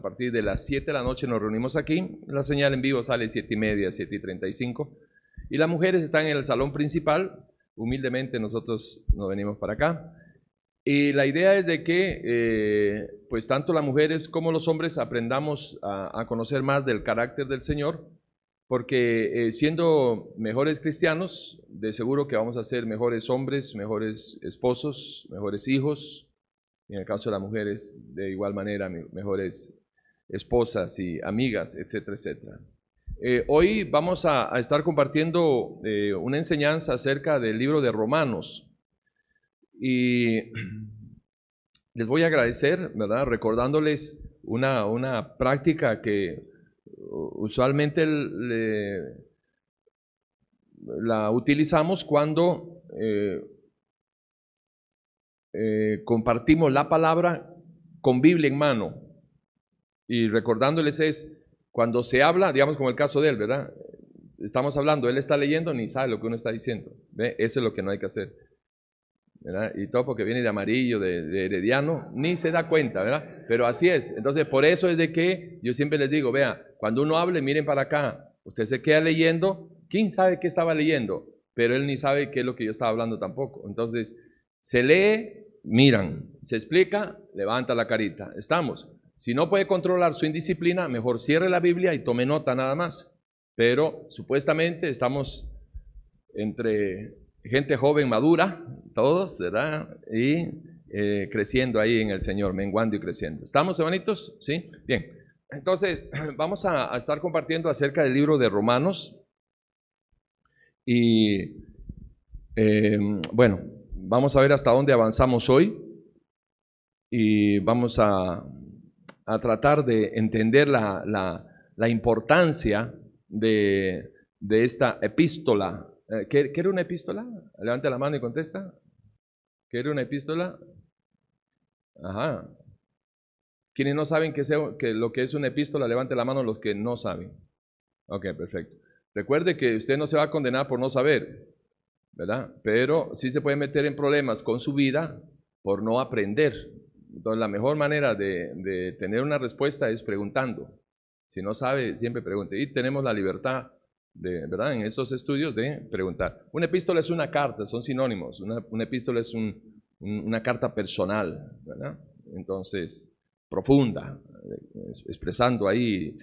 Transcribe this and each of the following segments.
a partir de las 7 de la noche nos reunimos aquí. La señal en vivo sale 7:30, 7:35. Y las mujeres están en el salón principal. Humildemente nosotros nos venimos para acá. Y la idea es de que pues tanto las mujeres como los hombres aprendamos a conocer más del carácter del Señor, porque siendo mejores cristianos, de seguro que vamos a ser mejores hombres, mejores esposos, mejores hijos, y en el caso de las mujeres, de igual manera, mejores esposas y amigas, etcétera, etcétera. Hoy vamos a estar compartiendo una enseñanza acerca del libro de Romanos. Y les voy a agradecer, ¿verdad? Recordándoles una práctica que usualmente la utilizamos cuando compartimos la palabra con Biblia en mano. Y recordándoles es, cuando se habla, digamos como el caso de él, ¿verdad? Estamos hablando, él está leyendo, ni sabe lo que uno está diciendo. ¿Ve? Eso es lo que no hay que hacer, ¿verdad? Y todo porque viene de amarillo, de herediano, ni se da cuenta, ¿verdad? Pero así es. Entonces, por eso es de que yo siempre les digo, vea, cuando uno hable, miren para acá. Usted se queda leyendo, ¿quién sabe qué estaba leyendo? Pero él ni sabe qué es lo que yo estaba hablando tampoco. Entonces, se lee, miran, se explica, levanta la carita. Estamos. Si no puede controlar su indisciplina, mejor cierre la Biblia y tome nota nada más. Pero supuestamente estamos entre gente joven, madura, todos, ¿verdad? Y creciendo ahí en el Señor, menguando y creciendo. ¿Estamos, hermanitos? ¿Sí? Bien. Entonces, vamos a estar compartiendo acerca del libro de Romanos. Y bueno, vamos a ver hasta dónde avanzamos hoy. Y vamos a tratar de entender la importancia de esta epístola. ¿Qué era una epístola? Levante la mano y contesta. ¿Qué era una epístola? Ajá. ¿Quiénes no saben que lo que es una epístola? Levante la mano los que no saben. Ok, perfecto. Recuerde que usted no se va a condenar por no saber, ¿verdad? Pero sí se puede meter en problemas con su vida por no aprender. Entonces, la mejor manera de tener una respuesta es preguntando. Si no sabe, siempre pregunte. Y tenemos la libertad, ¿verdad? En estos estudios de preguntar. Una epístola es una carta, son sinónimos. Una epístola es una carta personal, ¿verdad? Entonces, profunda, expresando ahí,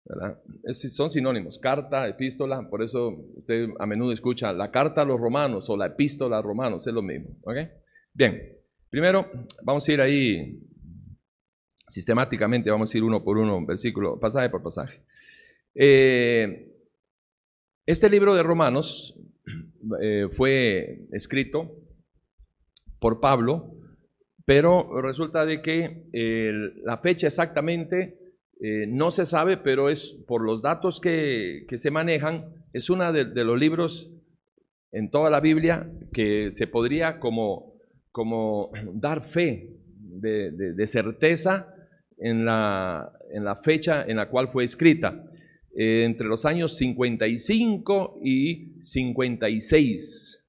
¿verdad? Son sinónimos, carta, epístola. Por eso usted a menudo escucha la carta a los romanos o la epístola a los romanos, es lo mismo, ¿ok? Bien. Primero, vamos a ir ahí sistemáticamente, vamos a ir uno por uno, versículo, pasaje por pasaje. Este libro de Romanos fue escrito por Pablo, pero resulta de que la fecha exactamente no se sabe, pero es por los datos que se manejan, es uno de los libros en toda la Biblia que se podría como dar fe de certeza en la fecha en la cual fue escrita, entre los años 55 y 56.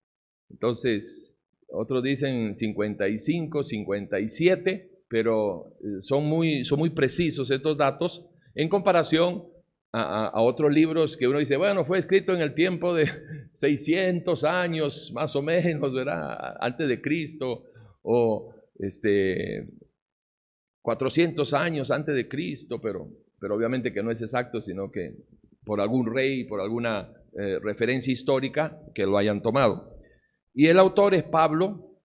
Entonces, otros dicen 55, 57, pero son muy precisos estos datos en comparación a otros libros que uno dice, bueno, fue escrito en el tiempo de 600 años, más o menos, ¿verdad? Antes de Cristo, o 400 años antes de Cristo, pero obviamente que no es exacto, sino que por algún rey, por alguna referencia histórica que lo hayan tomado. Y el autor es Pablo,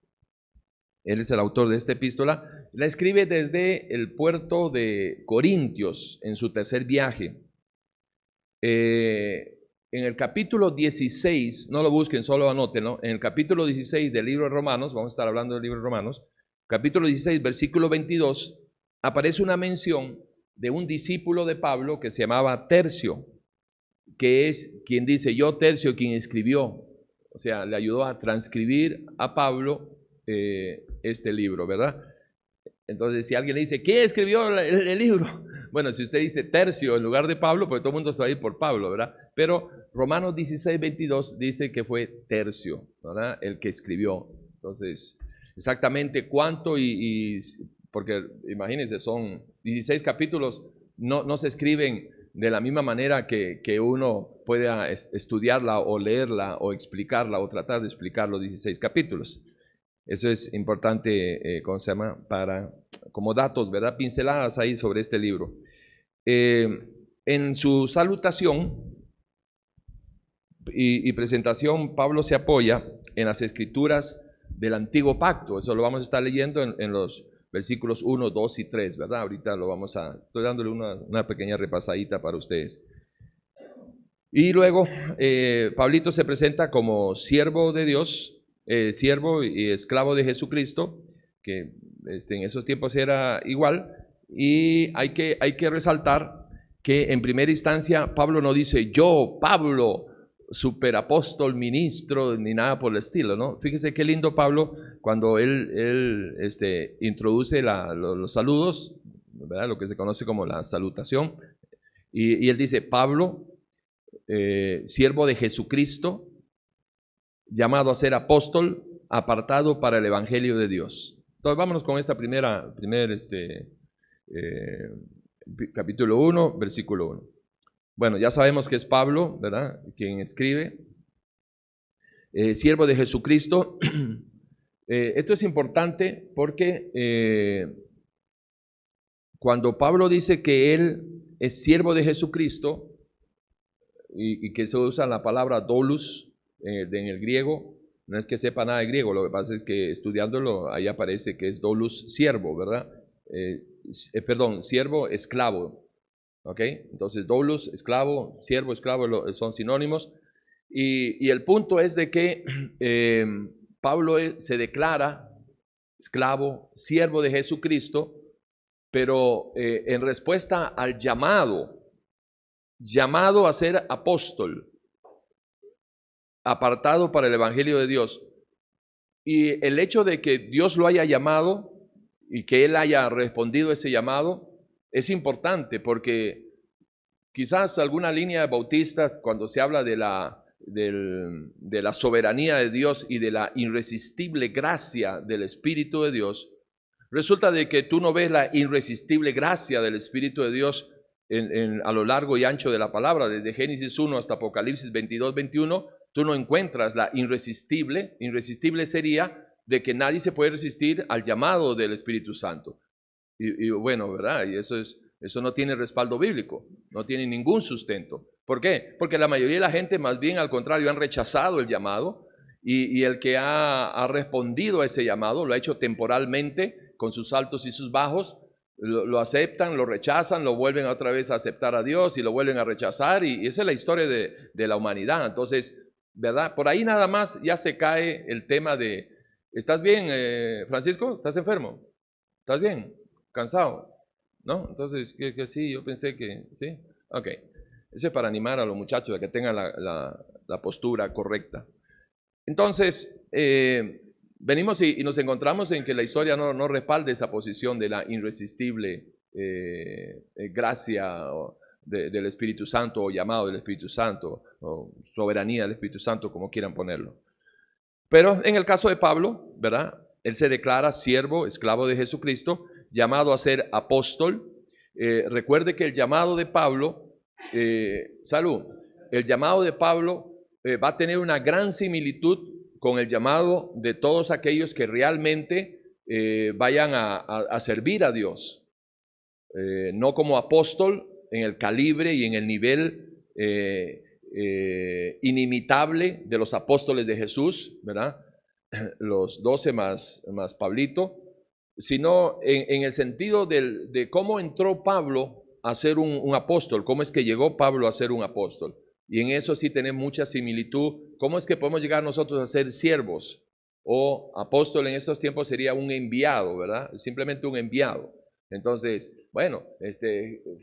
él es el autor de esta epístola, la escribe desde el puerto de Corintios en su tercer viaje. En el capítulo 16, no lo busquen, solo anótenlo, en el capítulo 16 del libro de Romanos, vamos a estar hablando del libro de Romanos, capítulo 16, versículo 22, aparece una mención de un discípulo de Pablo que se llamaba Tercio, que es quien dice, yo Tercio, quien escribió, o sea, le ayudó a transcribir a Pablo este libro, ¿verdad? Entonces, si alguien le dice, ¿quién escribió el libro? Bueno, si usted dice Tercio en lugar de Pablo, pues todo el mundo se va a ir por Pablo, ¿verdad? Pero Romanos 16, 22 dice que fue Tercio, ¿verdad? El que escribió. Entonces, exactamente cuánto porque imagínense, son 16 capítulos no se escriben de la misma manera que uno pueda estudiarla o leerla o explicarla o tratar de explicar los 16 capítulos. Eso es importante, ¿cómo se llama? Como datos, ¿verdad? Pinceladas ahí sobre este libro. En su salutación y presentación, Pablo se apoya en las escrituras del Antiguo Pacto. Eso lo vamos a estar leyendo en los versículos 1, 2 y 3, ¿verdad? Ahorita estoy dándole una pequeña repasadita para ustedes. Y luego, Pablito se presenta como siervo de Dios, siervo y esclavo de Jesucristo, que en esos tiempos era igual, y hay que resaltar que en primera instancia Pablo no dice, yo, Pablo, superapóstol, ministro, ni nada por el estilo, ¿no? Fíjese qué lindo Pablo cuando él introduce los saludos, ¿verdad? Lo que se conoce como la salutación, y él dice, Pablo, siervo de Jesucristo, llamado a ser apóstol, apartado para el evangelio de Dios. Entonces vámonos con esta capítulo 1, versículo 1. Bueno, ya sabemos que es Pablo, ¿verdad? Quien escribe. Siervo de Jesucristo. Esto es importante porque cuando Pablo dice que él es siervo de Jesucristo y que se usa la palabra doulos en el griego, no es que sepa nada de griego, lo que pasa es que estudiándolo ahí aparece que es doulos, siervo, ¿verdad? Perdón, siervo, esclavo. ¿Ok? Entonces, doulos, esclavo, siervo, esclavo son sinónimos. Y el punto es de que Pablo se declara esclavo, siervo de Jesucristo, pero en respuesta al llamado a ser apóstol, apartado para el evangelio de Dios. Y el hecho de que Dios lo haya llamado y que él haya respondido a ese llamado es importante, porque quizás alguna línea de bautistas, cuando se habla de la soberanía de Dios y de la irresistible gracia del Espíritu de Dios, resulta de que tú no ves la irresistible gracia del Espíritu de Dios a lo largo y ancho de la palabra, desde Génesis 1 hasta Apocalipsis 22, 21, tú no encuentras la irresistible. Irresistible sería de que nadie se puede resistir al llamado del Espíritu Santo. Y bueno, ¿verdad? Y eso no tiene respaldo bíblico, no tiene ningún sustento. ¿Por qué? Porque la mayoría de la gente, más bien al contrario, han rechazado el llamado, y el que ha respondido a ese llamado lo ha hecho temporalmente, con sus altos y sus bajos, lo aceptan, lo rechazan, lo vuelven otra vez a aceptar a Dios y lo vuelven a rechazar, y esa es la historia de la humanidad. Entonces, ¿verdad? Por ahí nada más ya se cae el tema de, ¿estás bien, Francisco? ¿Estás enfermo? ¿Estás bien? ¿Cansado? ¿No? Entonces, que sí, yo pensé que sí. Ok, eso es para animar a los muchachos a que tengan la postura correcta. Entonces, venimos y nos encontramos en que la historia no respalda esa posición de la irresistible gracia del Espíritu Santo, o llamado del Espíritu Santo, o soberanía del Espíritu Santo, como quieran ponerlo. Pero en el caso de Pablo, ¿verdad? Él se declara siervo, esclavo de Jesucristo, llamado a ser apóstol. Recuerde que el llamado de Pablo, el llamado de Pablo va a tener una gran similitud con el llamado de todos aquellos que realmente vayan a servir a Dios. No como apóstol en el calibre y en el nivel inimitable de los apóstoles de Jesús, ¿verdad? Los 12 más Pablito, sino en el sentido de cómo entró Pablo a ser un apóstol, cómo es que llegó Pablo a ser un apóstol. Y en eso sí tenemos mucha similitud. ¿Cómo es que podemos llegar nosotros a ser siervos? O apóstol en estos tiempos sería un enviado, ¿verdad? Simplemente un enviado. Entonces, bueno,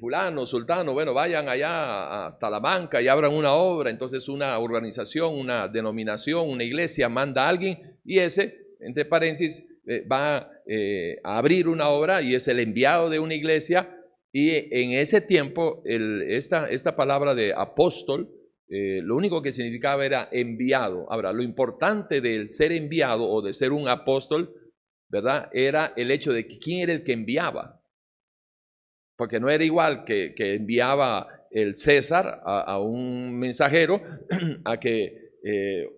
fulano, sultano, bueno, vayan allá a Talamanca y abran una obra. Entonces una organización, una denominación, una iglesia manda a alguien, y ese, entre paréntesis, va a abrir una obra, y es el enviado de una iglesia. Y en ese tiempo, esta palabra de apóstol, lo único que significaba era enviado. Ahora, lo importante del ser enviado o de ser un apóstol, ¿verdad? Era el hecho de que quién era el que enviaba. porque no era igual que enviaba el César a un mensajero a que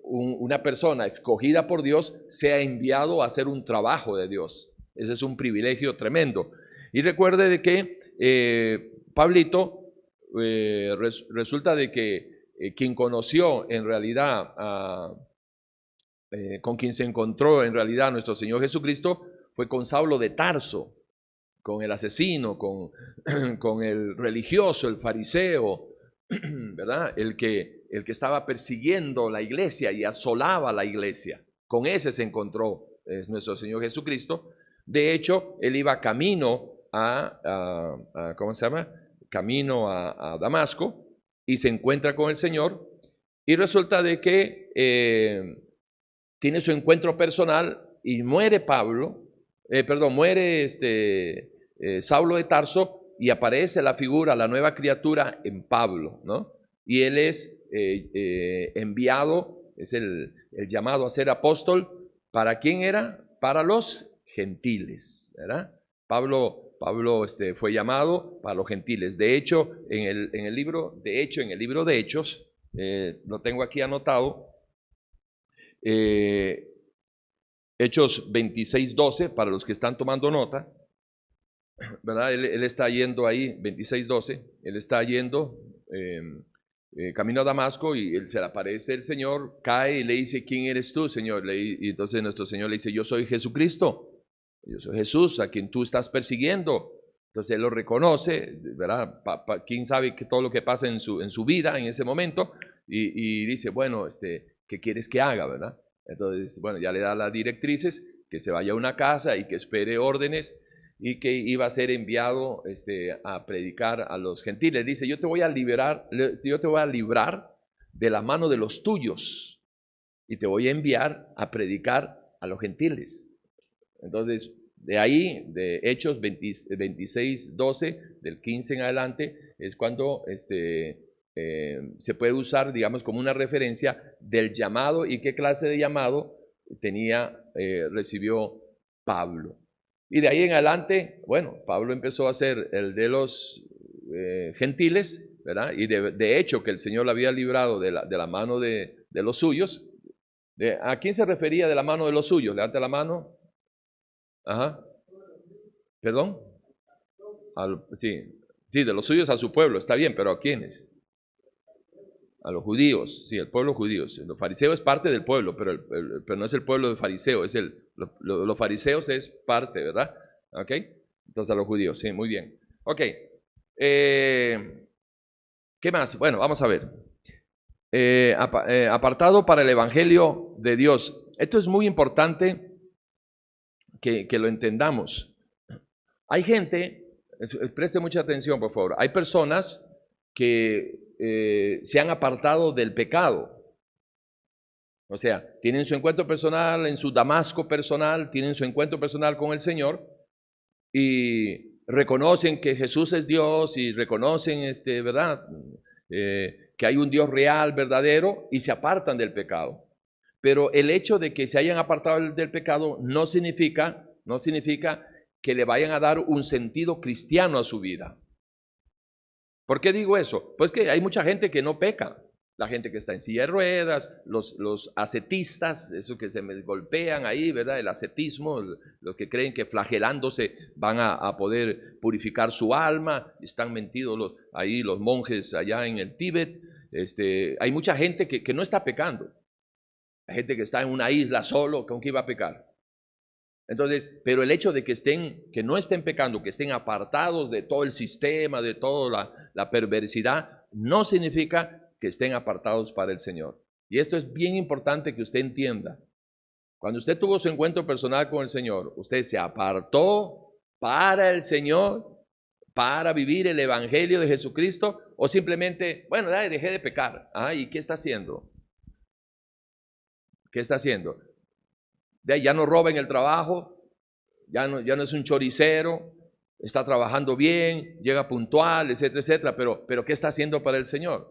una persona escogida por Dios sea enviado a hacer un trabajo de Dios. Ese es un privilegio tremendo. Y recuerde de que Pablito resulta de que quien conoció en realidad, con quien se encontró en realidad nuestro Señor Jesucristo, fue con Saulo de Tarso, con el asesino, con el religioso, el fariseo, ¿verdad? El que estaba persiguiendo la iglesia y asolaba la iglesia. Con ese se encontró nuestro Señor Jesucristo. De hecho, él iba camino ¿cómo se llama? Camino a Damasco, y se encuentra con el Señor, y resulta de que tiene su encuentro personal y muere Saulo de Tarso, y aparece la figura, la nueva criatura en Pablo, ¿no? Y él es enviado, es el llamado a ser apóstol. ¿Para quién era? Para los gentiles, ¿verdad? Pablo fue llamado para los gentiles. De hecho, en el libro de Hechos, lo tengo aquí anotado, Hechos 26:12, para los que están tomando nota, ¿verdad? Él está yendo ahí, 26:12, él está yendo camino a Damasco, y se le aparece el Señor, cae y le dice: ¿quién eres tú, Señor? Y entonces nuestro Señor le dice: yo soy Jesucristo. Yo soy Jesús, a quien tú estás persiguiendo. Entonces él lo reconoce, ¿verdad? ¿Quién sabe que todo lo que pasa en su vida en ese momento? Y dice: bueno, ¿qué quieres que haga, verdad? Entonces, bueno, ya le da las directrices, que se vaya a una casa y que espere órdenes, y que iba a ser enviado a predicar a los gentiles. Dice: yo te voy a librar de la mano de los tuyos, y te voy a enviar a predicar a los gentiles. Entonces, de ahí, de Hechos 26:12, del 15 en adelante, es cuando se puede usar, digamos, como una referencia del llamado y qué clase de llamado recibió Pablo. Y de ahí en adelante, bueno, Pablo empezó a ser el de los gentiles, ¿verdad? Y de hecho que el Señor lo había librado de la mano de los suyos. ¿A quién se refería de la mano de los suyos? Levanta la mano. Ajá. ¿Perdón? Sí, de los suyos a su pueblo, está bien, pero ¿a quiénes? A los judíos, sí, el pueblo judío. Los fariseos es parte del pueblo, pero no es el pueblo de fariseo, los fariseos es parte, ¿verdad? ¿Ok? Entonces a los judíos, sí, muy bien. Ok. ¿Qué más? Bueno, vamos a ver. Apartado para el evangelio de Dios. Esto es muy importante que lo entendamos. Hay gente, preste mucha atención por favor, hay personas que se han apartado del pecado. O sea, tienen su encuentro personal, en su Damasco personal, tienen su encuentro personal con el Señor, y reconocen que Jesús es Dios, y reconocen, ¿verdad? Que hay un Dios real, verdadero, y se apartan del pecado. Pero el hecho de que se hayan apartado del pecado no significa que le vayan a dar un sentido cristiano a su vida. ¿Por qué digo eso? Pues que hay mucha gente que no peca. La gente que está en silla de ruedas, los ascetistas, esos que se golpean ahí, ¿verdad? El ascetismo, los que creen que flagelándose van a poder purificar su alma. Están metidos ahí los monjes allá en el Tíbet. Hay mucha gente que no está pecando. Hay gente que está en una isla solo, ¿con qué iba a pecar? Entonces, pero el hecho de que no estén pecando, que estén apartados de todo el sistema, de toda la perversidad, no significa que estén apartados para el Señor. Y esto es bien importante que usted entienda. Cuando usted tuvo su encuentro personal con el Señor, usted se apartó para el Señor, para vivir el evangelio de Jesucristo, o simplemente, bueno, dejé de pecar. ¿Y qué está haciendo? ¿Qué está haciendo? Ya no roba en el trabajo, ya no es un choricero, está trabajando bien, llega puntual, etcétera, etcétera, pero ¿qué está haciendo para el Señor?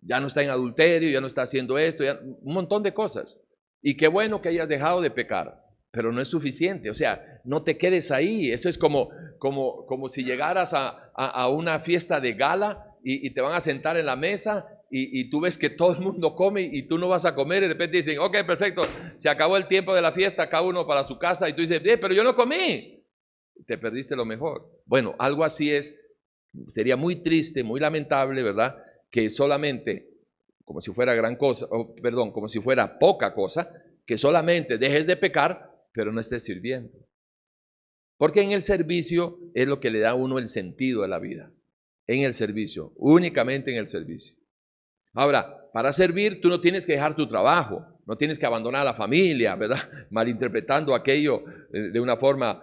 Ya no está en adulterio, ya no está haciendo esto, un montón de cosas. Y qué bueno que hayas dejado de pecar, pero no es suficiente. O sea, no te quedes ahí. Eso es como si llegaras a una fiesta de gala y te van a sentar en la mesa y tú ves que todo el mundo come y tú no vas a comer y de repente dicen, ok, perfecto, se acabó el tiempo de la fiesta, cada uno para su casa y tú dices, pero yo no comí. Te perdiste lo mejor. Bueno, algo así sería muy triste, muy lamentable, ¿verdad? Que solamente, como si fuera gran cosa, perdón, como si fuera poca cosa, que solamente dejes de pecar, pero no estés sirviendo. Porque en el servicio es lo que le da a uno el sentido de la vida. En el servicio, únicamente en el servicio. Ahora, para servir tú no tienes que dejar tu trabajo, no tienes que abandonar a la familia, ¿verdad? Malinterpretando aquello de una forma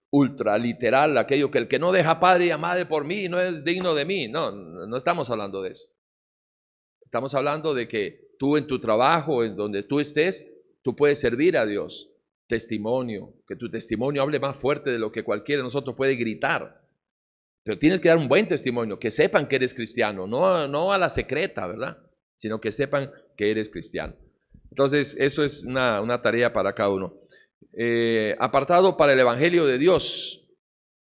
ultra literal, aquello que el que no deja padre y a madre por mí no es digno de mí. No, no estamos hablando de eso. Estamos hablando de que tú en tu trabajo, en donde tú estés, tú puedes servir a Dios. Testimonio, que tu testimonio hable más fuerte de lo que cualquiera de nosotros puede gritar. Pero tienes que dar un buen testimonio, que sepan que eres cristiano, no a la secreta, ¿verdad? Sino que sepan que eres cristiano. Entonces, eso es una tarea para cada uno. Apartado para el Evangelio de Dios.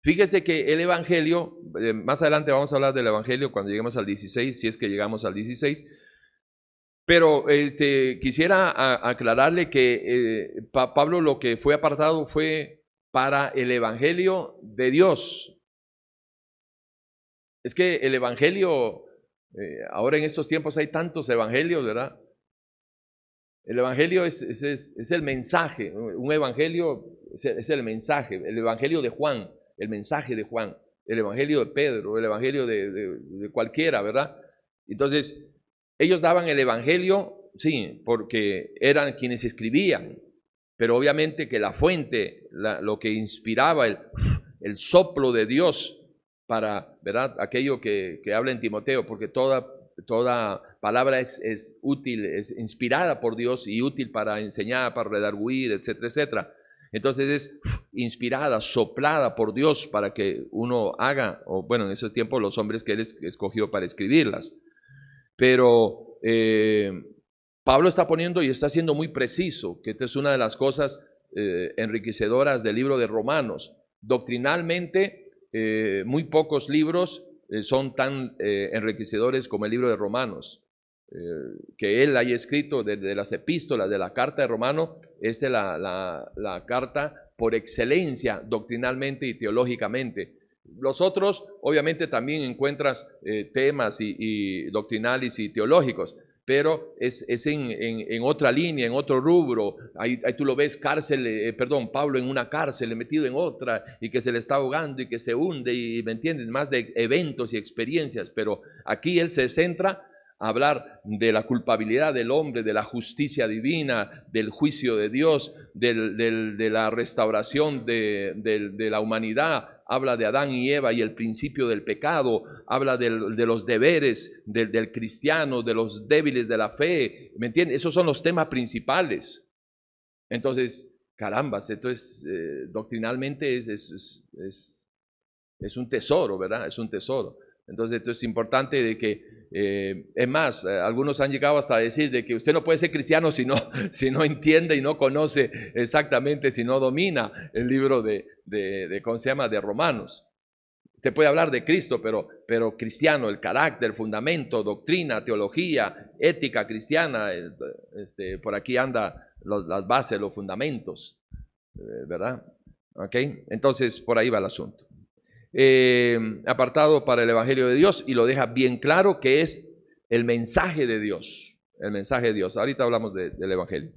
Fíjese que el Evangelio, más adelante vamos a hablar del Evangelio cuando lleguemos al 16, si es que llegamos al 16, pero quisiera aclararle que Pablo lo que fue apartado fue para el Evangelio de Dios. Es que el Evangelio, ahora en estos tiempos hay tantos evangelios, ¿verdad? El Evangelio es el mensaje, un Evangelio es el mensaje, el Evangelio de Juan, el mensaje de Juan, el Evangelio de Pedro, el Evangelio de cualquiera, ¿verdad? Entonces, ellos daban el Evangelio, sí, porque eran quienes escribían, pero obviamente que la fuente, lo que inspiraba, el soplo de Dios para, ¿verdad? Aquello que habla en Timoteo, porque toda palabra es útil, es inspirada por Dios y útil para enseñar, para redarguir, etcétera, etcétera. Entonces es inspirada, soplada por Dios para que uno haga, o bueno, en ese tiempo los hombres que él escogió para escribirlas. Pero Pablo está poniendo y está siendo muy preciso, que esta es una de las cosas enriquecedoras del libro de Romanos. Doctrinalmente, muy pocos libros son tan enriquecedores como el libro de Romanos. Que él haya escrito de las epístolas, de la carta de Romano, es la carta por excelencia doctrinalmente y teológicamente. Los otros, obviamente, también encuentras temas y doctrinales y teológicos, pero es en otra línea, en otro rubro. Ahí tú lo ves, Pablo en una cárcel, metido en otra, y que se le está ahogando y que se hunde, y me entienden, más de eventos y experiencias, pero aquí él se centra a hablar de la culpabilidad del hombre, de la justicia divina, del juicio de Dios, de la restauración de la humanidad. Habla de Adán y Eva y el principio del pecado, habla de los deberes del cristiano, de los débiles de la fe, ¿me entiendes? Esos son los temas principales. Entonces, carambas, entonces doctrinalmente es un tesoro, ¿verdad? Es un tesoro. Entonces, esto es importante de que, es más, algunos han llegado hasta a decir de que usted no puede ser cristiano si no entiende y no conoce exactamente, si no domina el libro ¿cómo se llama?, de Romanos. Usted puede hablar de Cristo, pero cristiano, el carácter, fundamento, doctrina, teología, ética cristiana, por aquí anda las bases, los fundamentos, ¿verdad? ¿Ok? Entonces, por ahí va el asunto. Apartado para el Evangelio de Dios, y lo deja bien claro que es el mensaje de Dios, el mensaje de Dios. Ahorita hablamos del Evangelio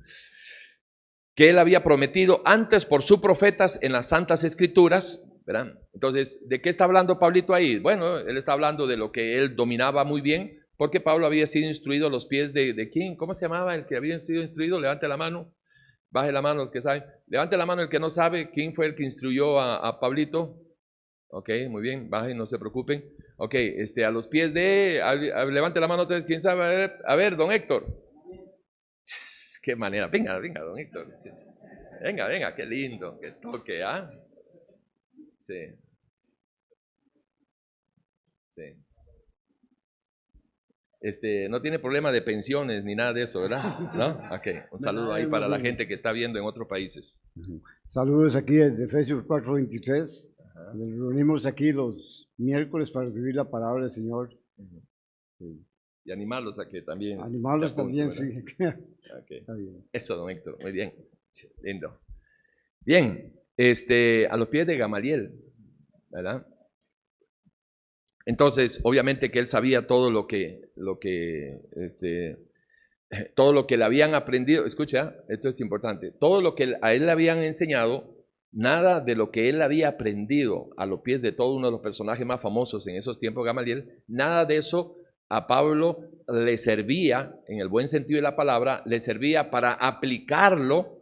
que él había prometido antes por sus profetas en las Santas Escrituras, ¿verdad? Entonces, ¿de qué está hablando Pablito ahí? Bueno, él está hablando de lo que él dominaba muy bien, porque Pablo había sido instruido a los pies de ¿quién? ¿Cómo se llamaba el que había sido instruido? Levante la mano, baje la mano los que saben, levante la mano el que no sabe, ¿quién fue el que instruyó a Pablito? Ok, muy bien, bajen, no se preocupen. Ok, a los pies levante la mano ustedes, ¿quién sabe? A ver, don Héctor. Qué manera, venga, don Héctor. Venga, qué lindo, qué toque, ¿ah? Sí, sí. no tiene problema de pensiones ni nada de eso, ¿verdad? ¿No? Ok, un saludo ahí para la gente que está viendo en otros países. Saludos aquí desde Efesios 4:23. Nos reunimos aquí los miércoles para recibir la palabra del Señor. Sí. Y animarlos a que también. Animarlos también, sí. Okay. Está bien. Eso, don Héctor, muy bien. Lindo. Bien, a los pies de Gamaliel, ¿verdad? Entonces, obviamente que él sabía todo lo que le habían aprendido. Escucha, esto es importante. Todo lo que a él le habían enseñado, nada de lo que él había aprendido a los pies de todo uno de los personajes más famosos en esos tiempos, Gamaliel, nada de eso a Pablo le servía, en el buen sentido de la palabra, le servía para aplicarlo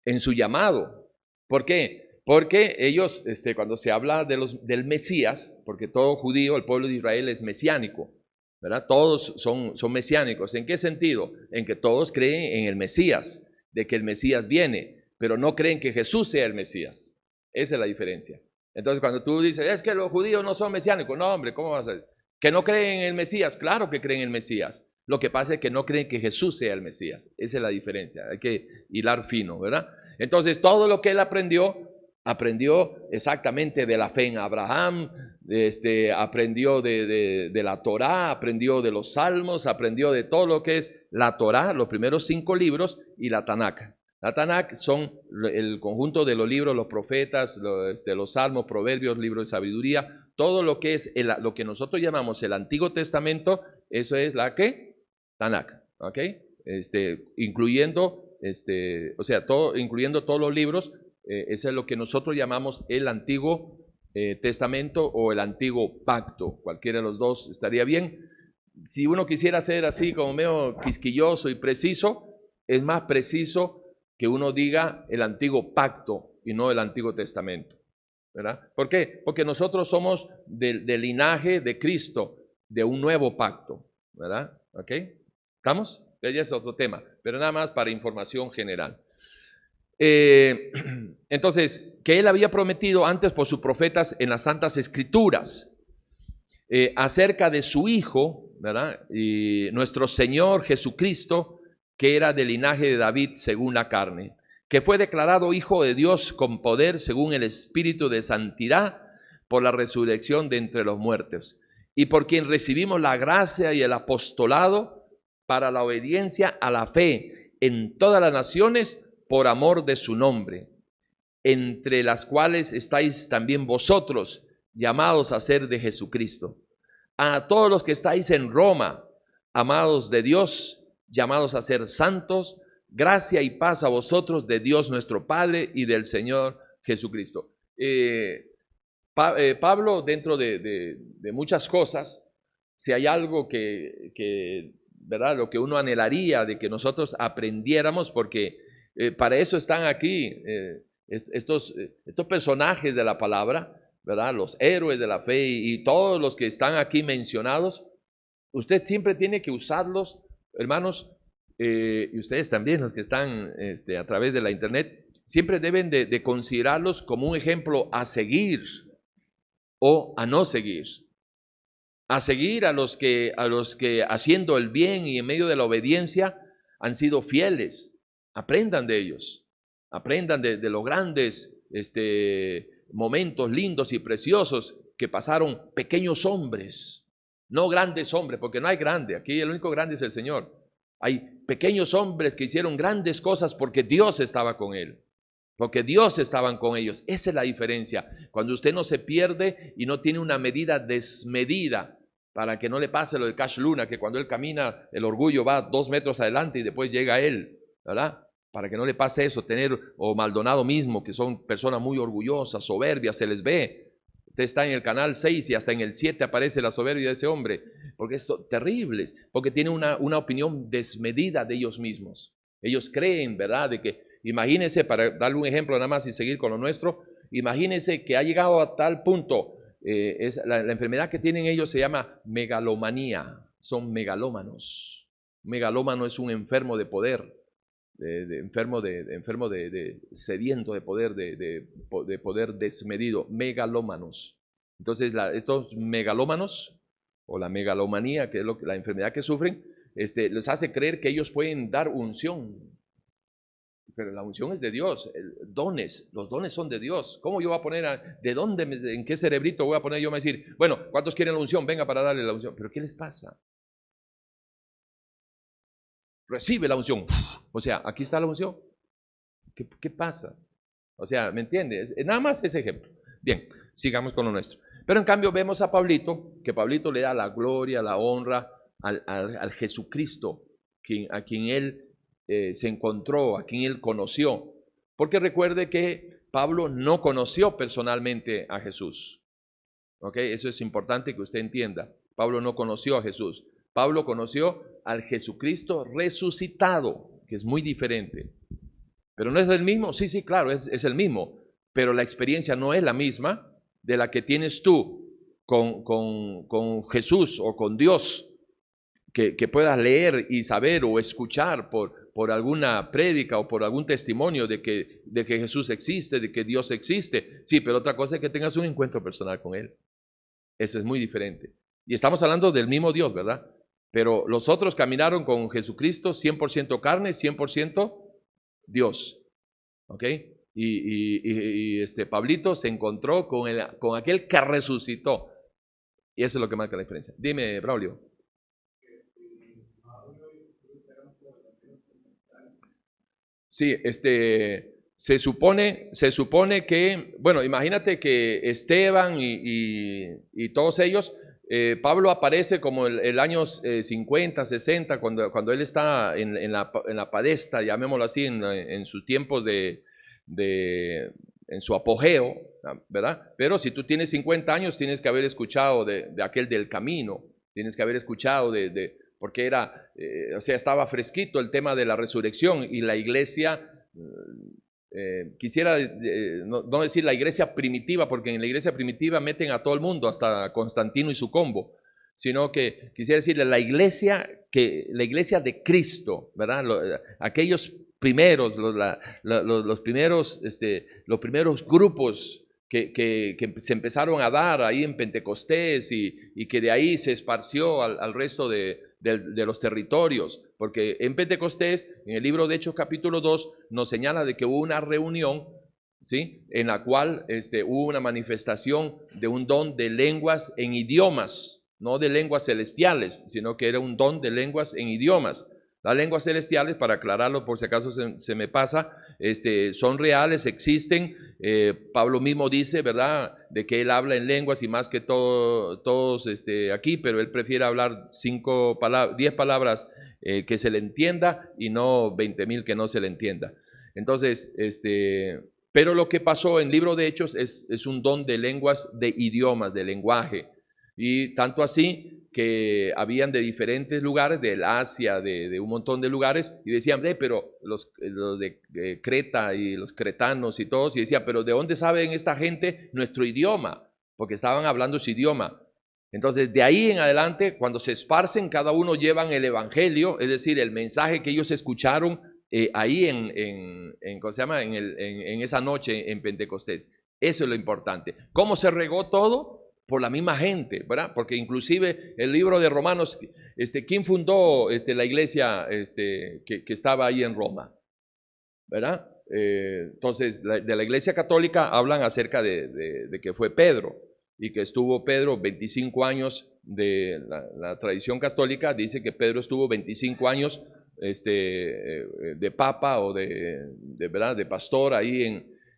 en su llamado. ¿Por qué? Porque ellos, cuando se habla del Mesías, porque todo judío, el pueblo de Israel es mesiánico, ¿verdad? Todos son mesiánicos. ¿En qué sentido? En que todos creen en el Mesías, de que el Mesías viene, pero no creen que Jesús sea el Mesías. Esa es la diferencia. Entonces, cuando tú dices, es que los judíos no son mesiánicos, no, hombre, ¿cómo va a ser? ¿Que no creen en el Mesías? Claro que creen en el Mesías. Lo que pasa es que no creen que Jesús sea el Mesías. Esa es la diferencia. Hay que hilar fino, ¿verdad? Entonces, todo lo que él aprendió exactamente de la fe en Abraham, aprendió de la Torá, aprendió de los Salmos, aprendió de todo lo que es la Torá, los primeros 5 libros, y la Tanakh. La Tanakh son el conjunto de los libros, los profetas, los Salmos, Proverbios, libros de sabiduría, todo lo que es lo que nosotros llamamos el Antiguo Testamento, eso es la que Tanakh, ¿ok? Incluyendo, incluyendo todos los libros, eso es lo que nosotros llamamos el Antiguo Testamento o el Antiguo Pacto. Cualquiera de los dos estaría bien. Si uno quisiera ser así como medio quisquilloso y preciso, es más preciso que uno diga el Antiguo Pacto y no el Antiguo Testamento, ¿verdad? ¿Por qué? Porque nosotros somos del linaje de Cristo, de un nuevo pacto, ¿verdad? ¿Ok? ¿Estamos? Ya es otro tema, pero nada más para información general. Entonces, que él había prometido antes por sus profetas en las Santas Escrituras acerca de su Hijo, ¿verdad? Y nuestro Señor Jesucristo, que era del linaje de David según la carne, que fue declarado Hijo de Dios con poder según el Espíritu de santidad por la resurrección de entre los muertos, y por quien recibimos la gracia y el apostolado para la obediencia a la fe en todas las naciones por amor de su nombre, entre las cuales estáis también vosotros, llamados a ser de Jesucristo. A todos los que estáis en Roma, amados de Dios, llamados a ser santos, gracia y paz a vosotros de Dios nuestro Padre y del Señor Jesucristo. Pablo, dentro de muchas cosas, si hay algo que, ¿verdad?, lo que uno anhelaría de que nosotros aprendiéramos, porque para eso están aquí estos personajes de la palabra, ¿verdad?, los héroes de la fe y todos los que están aquí mencionados, usted siempre tiene que usarlos, hermanos, y ustedes también, los que están a través de la internet, siempre deben de considerarlos como un ejemplo a seguir o a no seguir. A seguir a los que haciendo el bien y en medio de la obediencia han sido fieles. Aprendan de ellos, aprendan de los grandes momentos lindos y preciosos que pasaron pequeños hombres, no grandes hombres, porque no hay grande, aquí el único grande es el Señor. Hay pequeños hombres que hicieron grandes cosas porque Dios estaba con él, porque Dios estaba con ellos. Esa es la diferencia. Cuando usted no se pierde y no tiene una medida desmedida, para que no le pase lo de Cash Luna, que cuando él camina el orgullo va 2 metros adelante y después llega él, ¿verdad? Para que no le pase eso, o Maldonado mismo, que son personas muy orgullosas, soberbias, se les ve. Usted está en el canal 6 y hasta en el 7 aparece la soberbia de ese hombre, porque son terribles, porque tienen una opinión desmedida de ellos mismos. Ellos creen, ¿verdad?, de que, imagínense, para darle un ejemplo nada más y seguir con lo nuestro, imagínense que ha llegado a tal punto, la enfermedad que tienen ellos se llama megalomanía, son megalómanos. Megalómano es un enfermo de poder, enfermo de sediento de poder, de poder desmedido, megalómanos. Entonces estos megalómanos o la megalomanía, que es la enfermedad que sufren, les hace creer que ellos pueden dar unción. Pero la unción es de Dios, los dones son de Dios. ¿Cómo yo voy a poner, de dónde, en qué cerebrito voy a poner yo a decir, bueno, ¿cuántos quieren la unción? Venga para darle la unción. ¿Pero qué les pasa? Recibe la unción. O sea, aquí está la unción. ¿Qué pasa? O sea, ¿me entiendes? Nada más ese ejemplo. Bien, sigamos con lo nuestro. Pero en cambio vemos a Pablito, que Pablito le da la gloria, la honra al Jesucristo, a quien él se encontró, a quien él conoció. Porque recuerde que Pablo no conoció personalmente a Jesús. ¿Ok? Eso es importante que usted entienda. Pablo no conoció a Jesús. Pablo conoció al Jesucristo resucitado, que es muy diferente. ¿Pero no es el mismo? Sí, sí, claro, es el mismo. Pero la experiencia no es la misma de la que tienes tú con Jesús o con Dios, que puedas leer y saber o escuchar por alguna prédica o por algún testimonio de que Jesús existe, de que Dios existe. Sí, pero otra cosa es que tengas un encuentro personal con Él. Eso es muy diferente. Y estamos hablando del mismo Dios, ¿verdad? Pero los otros caminaron con Jesucristo 100% carne, 100% Dios. ¿Ok? Y Pablito se encontró con aquel que resucitó. Y eso es lo que marca la diferencia. Dime, Braulio. Sí, se supone que, bueno, imagínate que Esteban y todos ellos, Pablo aparece como el año 50, 60, cuando él está en la padesta, llamémoslo así, en sus tiempos en su apogeo, ¿verdad? Pero si tú tienes 50 años, tienes que haber escuchado de aquel del camino, tienes que haber escuchado porque estaba fresquito el tema de la resurrección y la iglesia, quisiera no decir la iglesia primitiva, porque en la iglesia primitiva meten a todo el mundo, hasta Constantino y su combo, sino que quisiera decirle la iglesia de Cristo, ¿verdad? Aquellos primeros, los primeros grupos que se empezaron a dar ahí en Pentecostés y que de ahí se esparció al resto de los territorios, porque en Pentecostés, en el libro de Hechos capítulo 2, nos señala de que hubo una reunión, ¿sí?, en la cual hubo una manifestación de un don de lenguas en idiomas, no de lenguas celestiales, sino que era un don de lenguas en idiomas. Las lenguas celestiales, para aclararlo por si acaso se me pasa, son reales, existen. Pablo mismo dice, ¿verdad?, de que él habla en lenguas y más que todos aquí, pero él prefiere hablar 10 palabras que se le entienda y no 20,000 que no se le entienda. Entonces, pero lo que pasó en el libro de Hechos es un don de lenguas, de idiomas, de lenguaje. Y tanto así que habían de diferentes lugares, del Asia, de un montón de lugares, y decían, pero los de Creta y los cretanos y todos, y decían, pero ¿de dónde saben esta gente nuestro idioma? Porque estaban hablando su idioma. Entonces, de ahí en adelante, cuando se esparcen, cada uno llevan el evangelio, es decir, el mensaje que ellos escucharon ahí ¿cómo se llama? En esa noche en Pentecostés. Eso es lo importante. ¿Cómo se regó todo? Por la misma gente, ¿verdad? Porque inclusive el libro de Romanos, ¿quién fundó la iglesia que estaba ahí en Roma? ¿Verdad? Entonces, de la iglesia católica hablan acerca de que fue Pedro y que estuvo Pedro 25 años de la tradición católica, dice que Pedro estuvo 25 años de papa o ¿verdad?, de pastor ahí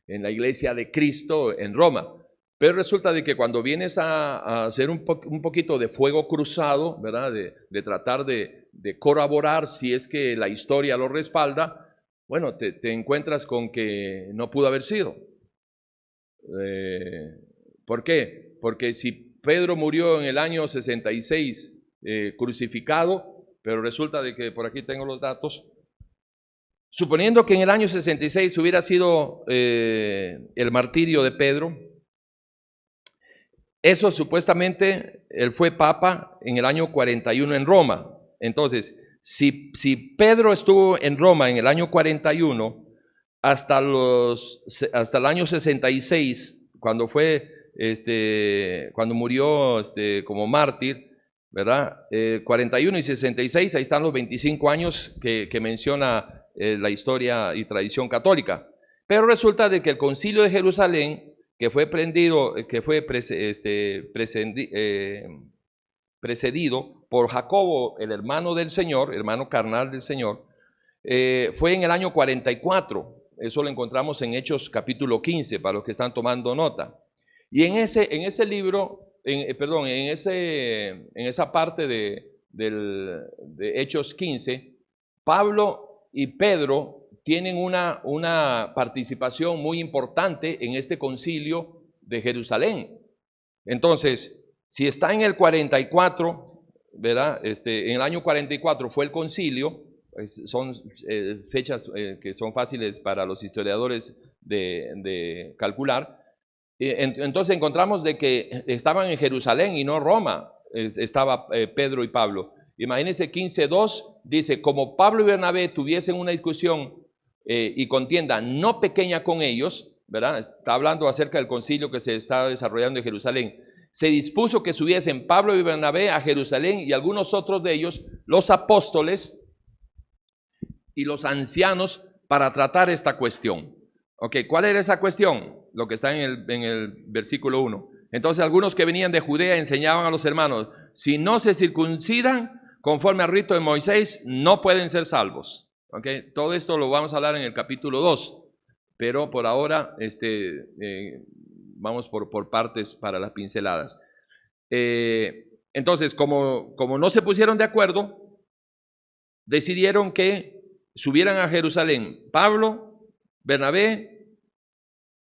en la iglesia de Cristo en Roma. Pero resulta de que cuando vienes a hacer un poquito de fuego cruzado, ¿verdad?, de tratar de corroborar si es que la historia lo respalda, bueno, te encuentras con que no pudo haber sido. ¿Por qué? Porque si Pedro murió en el año 66 crucificado, pero resulta de que por aquí tengo los datos, suponiendo que en el año 66 hubiera sido el martirio de Pedro, eso supuestamente, él fue papa en el año 41 en Roma. Entonces, si Pedro estuvo en Roma en el año 41 hasta el año 66, cuando murió como mártir, ¿verdad? 41 y 66, ahí están los 25 años que menciona la historia y tradición católica. Pero resulta de que el Concilio de Jerusalén, que fue precedido por Jacobo, el hermano del Señor, hermano carnal del Señor, fue en el año 44. Eso lo encontramos en Hechos capítulo 15, para los que están tomando nota. Y en ese libro, en esa parte de Hechos 15, Pablo y Pedro tienen una participación muy importante en este concilio de Jerusalén. Entonces, si está en el 44, ¿verdad? En el año 44 fue el concilio, son fechas que son fáciles para los historiadores de calcular. Entonces encontramos de que estaban en Jerusalén y no Roma, estaba Pedro y Pablo. Imagínense 15:2, dice, como Pablo y Bernabé tuviesen una discusión y contienda no pequeña con ellos, ¿verdad? Está hablando acerca del concilio que se estaba desarrollando en Jerusalén. Se dispuso que subiesen Pablo y Bernabé a Jerusalén y algunos otros de ellos, los apóstoles y los ancianos, para tratar esta cuestión. Ok, ¿cuál era esa cuestión? Lo que está en el versículo 1. Entonces algunos que venían de Judea enseñaban a los hermanos, si no se circuncidan conforme al rito de Moisés, no pueden ser salvos. Ok, todo esto lo vamos a hablar en el capítulo 2, pero por ahora vamos por partes para las pinceladas. Entonces, como no se pusieron de acuerdo, decidieron que subieran a Jerusalén Pablo, Bernabé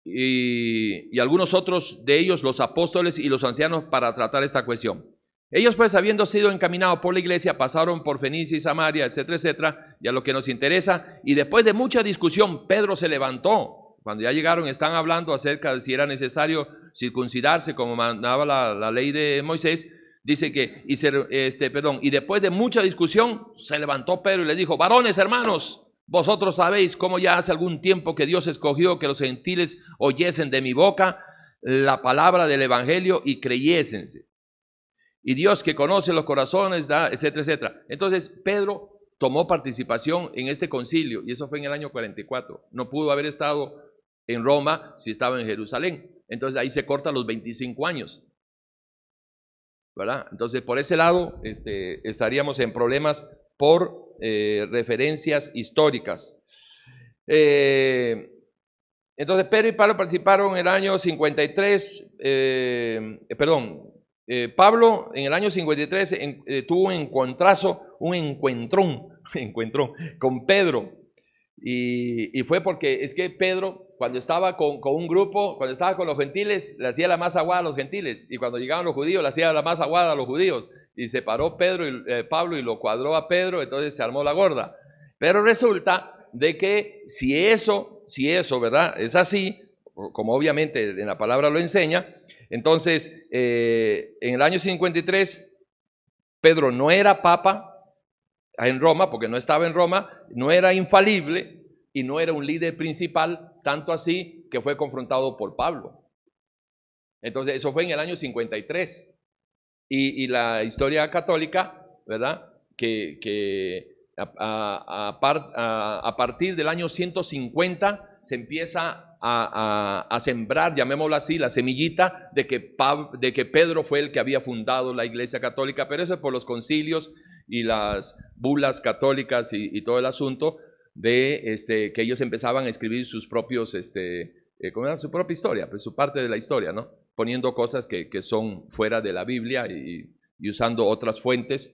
y algunos otros de ellos, los apóstoles y los ancianos, para tratar esta cuestión. Ellos, pues, habiendo sido encaminados por la iglesia, pasaron por Fenicia y Samaria, etcétera, etcétera, y a lo que nos interesa, y después de mucha discusión, Pedro se levantó. Cuando ya llegaron, están hablando acerca de si era necesario circuncidarse como mandaba la ley de Moisés. Dice que, y después de mucha discusión, se levantó Pedro y le dijo, varones, hermanos, vosotros sabéis cómo ya hace algún tiempo que Dios escogió que los gentiles oyesen de mi boca la palabra del evangelio y creyésense. Y Dios, que conoce los corazones, da, etcétera, etcétera. Entonces Pedro tomó participación en este concilio, y eso fue en el año 44. No pudo haber estado en Roma si estaba en Jerusalén. Entonces ahí se cortan los 25 años. ¿Verdad? Entonces, por ese lado, estaríamos en problemas por referencias históricas. Entonces, Pedro y Pablo participaron en el año 53, Pablo en el año 53 tuvo un encuentrón con Pedro. Y fue porque es que Pedro, cuando estaba con un grupo, cuando estaba con los gentiles, le hacía la más aguada a los gentiles, y cuando llegaban los judíos, le hacía la más aguada a los judíos, y se paró Pablo y lo cuadró a Pedro, entonces se armó la gorda. Pero resulta de que si eso, ¿verdad?, es así, como obviamente en la palabra lo enseña, entonces en el año 53 Pedro no era papa en Roma, porque no estaba en Roma, no era infalible y no era un líder principal, tanto así que fue confrontado por Pablo. Entonces eso fue en el año 53. Y la historia católica, ¿verdad?, que a partir del año 150 se empieza a sembrar, llamémoslo así, la semillita de que Pedro fue el que había fundado la Iglesia Católica, pero eso es por los concilios y las bulas católicas y todo el asunto de que ellos empezaban a escribir sus propios, su propia historia, pues su parte de la historia, ¿no? Poniendo cosas que son fuera de la Biblia y usando otras fuentes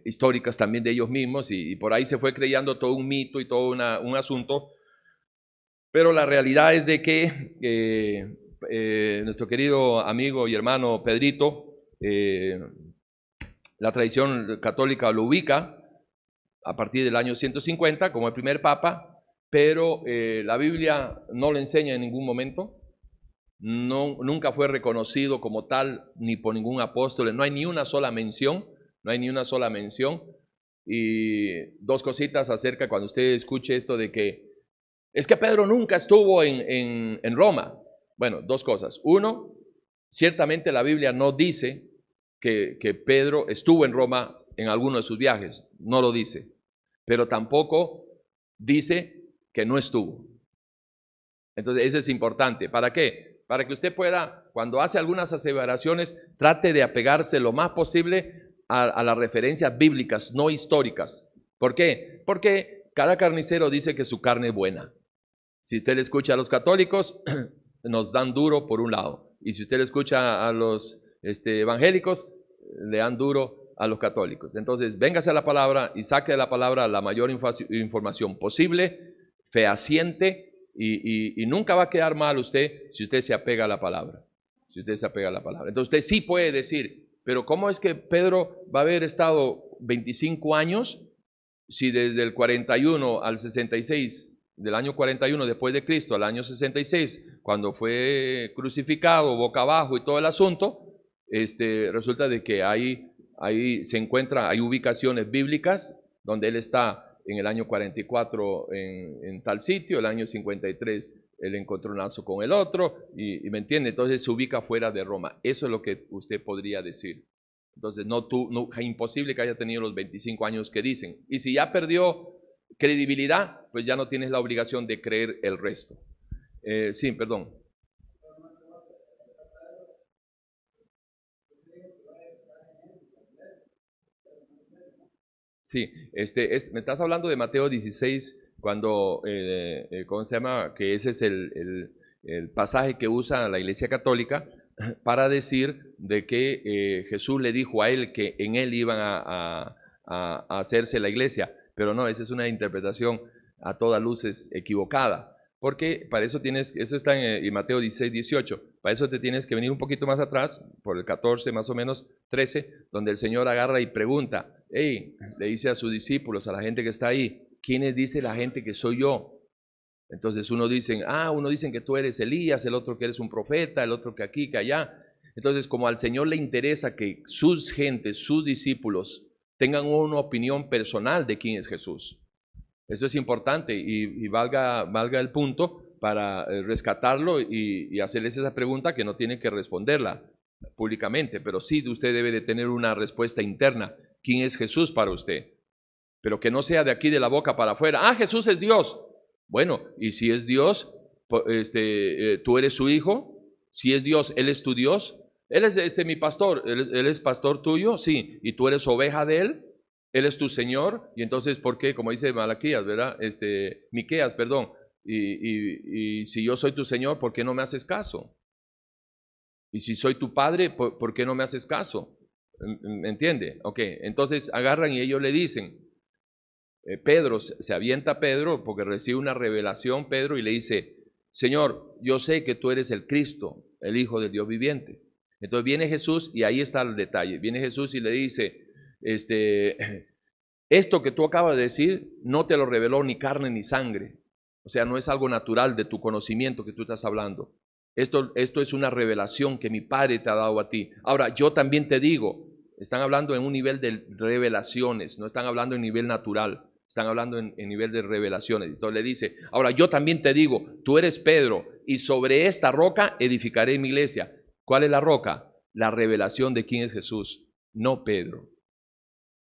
históricas también de ellos mismos, y por ahí se fue creando todo un mito y todo un asunto. Pero la realidad es de que nuestro querido amigo y hermano Pedrito, la tradición católica lo ubica a partir del año 150 como el primer papa, pero la Biblia no lo enseña en ningún momento. Nunca fue reconocido como tal ni por ningún apóstol. No hay ni una sola mención. Y dos cositas acerca, cuando usted escuche esto de que es que Pedro nunca estuvo en Roma. Bueno, dos cosas. Uno, ciertamente la Biblia no dice que Pedro estuvo en Roma en alguno de sus viajes, no lo dice, pero tampoco dice que no estuvo. Entonces eso es importante. ¿Para qué? Para que usted pueda, cuando hace algunas aseveraciones, trate de apegarse lo más posible a las referencias bíblicas, no históricas. ¿Por qué? Porque cada carnicero dice que su carne es buena. Si usted le escucha a los católicos, nos dan duro por un lado. Y si usted le escucha a los evangélicos, le dan duro a los católicos. Entonces, véngase a la palabra y saque de la palabra la mayor información posible, fehaciente, y nunca va a quedar mal usted si usted se apega a la palabra. Si usted se apega a la palabra. Entonces, usted sí puede decir, pero ¿cómo es que Pedro va a haber estado 25 años si desde el 41 al 66, del año 41 después de Cristo al año 66, cuando fue crucificado boca abajo y todo el asunto, resulta de que ahí se encuentra, hay ubicaciones bíblicas donde él está en el año 44 en tal sitio, el año 53 el encontronazo con el otro, y me entiende, entonces se ubica fuera de Roma. Eso es lo que usted podría decir. Entonces, es imposible que haya tenido los 25 años que dicen. Y si ya perdió credibilidad, pues ya no tienes la obligación de creer el resto. Sí, perdón. Sí, me estás hablando de Mateo 16, cuando, ¿cómo se llama? Que ese es el pasaje que usa la Iglesia Católica para decir de que Jesús le dijo a él que en él iban a hacerse la iglesia, pero no, esa es una interpretación a todas luces equivocada, porque para eso eso está en Mateo 16, 18, para eso te tienes que venir un poquito más atrás, por el 14 más o menos, 13, donde el Señor agarra y pregunta, le dice a sus discípulos, a la gente que está ahí, ¿quiénes dice la gente que soy yo? Entonces uno dicen que tú eres Elías, el otro que eres un profeta, el otro que aquí, que allá. Entonces, como al Señor le interesa que sus gentes, sus discípulos, tengan una opinión personal de quién es Jesús. Eso es importante y valga el punto para rescatarlo y hacerles esa pregunta que no tiene que responderla públicamente, pero sí usted debe de tener una respuesta interna. ¿Quién es Jesús para usted? Pero que no sea de aquí de la boca para afuera. Jesús es Dios. Bueno, y si es Dios, tú eres su hijo. Si es Dios, Él es tu Dios. Él es mi pastor. Él es pastor tuyo, sí. Y tú eres oveja de Él. Él es tu Señor. Y entonces, ¿por qué? Como dice Malaquías, ¿verdad? Miqueas, perdón. Y si yo soy tu Señor, ¿por qué no me haces caso? Y si soy tu padre, ¿por qué no me haces caso? ¿Me entiende? Ok, entonces agarran y ellos le dicen, Pedro, se avienta Pedro porque recibe una revelación Pedro y le dice, Señor, yo sé que tú eres el Cristo, el Hijo del Dios viviente. Entonces viene Jesús y ahí está el detalle. Viene Jesús y le dice, esto que tú acabas de decir no te lo reveló ni carne ni sangre. O sea, no es algo natural de tu conocimiento que tú estás hablando. Esto es una revelación que mi Padre te ha dado a ti. Ahora, yo también te digo, están hablando en un nivel de revelaciones, no están hablando en nivel natural. Están hablando en nivel de revelaciones. Entonces le dice, ahora yo también te digo, tú eres Pedro y sobre esta roca edificaré mi iglesia. ¿Cuál es la roca? La revelación de quién es Jesús, no Pedro.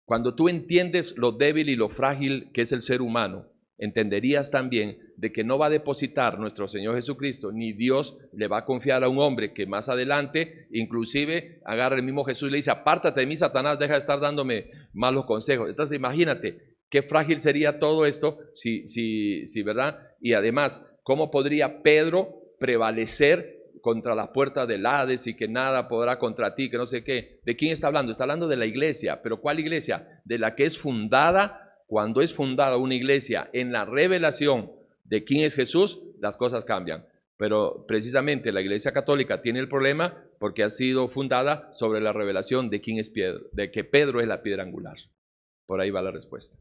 Cuando tú entiendes lo débil y lo frágil que es el ser humano, entenderías también de que no va a depositar nuestro Señor Jesucristo, ni Dios le va a confiar a un hombre que más adelante, inclusive, agarra el mismo Jesús y le dice, apártate de mí, Satanás, deja de estar dándome malos consejos. Entonces imagínate, qué frágil sería todo esto, si ¿verdad? Y además, ¿cómo podría Pedro prevalecer contra las puertas del Hades y que nada podrá contra ti, que no sé qué? ¿De quién está hablando? Está hablando de la iglesia, pero ¿cuál iglesia? De la que es fundada. Cuando es fundada una iglesia en la revelación de quién es Jesús, las cosas cambian. Pero precisamente la Iglesia Católica tiene el problema porque ha sido fundada sobre la revelación de quién es Pedro, de que Pedro es la piedra angular. Por ahí va la respuesta.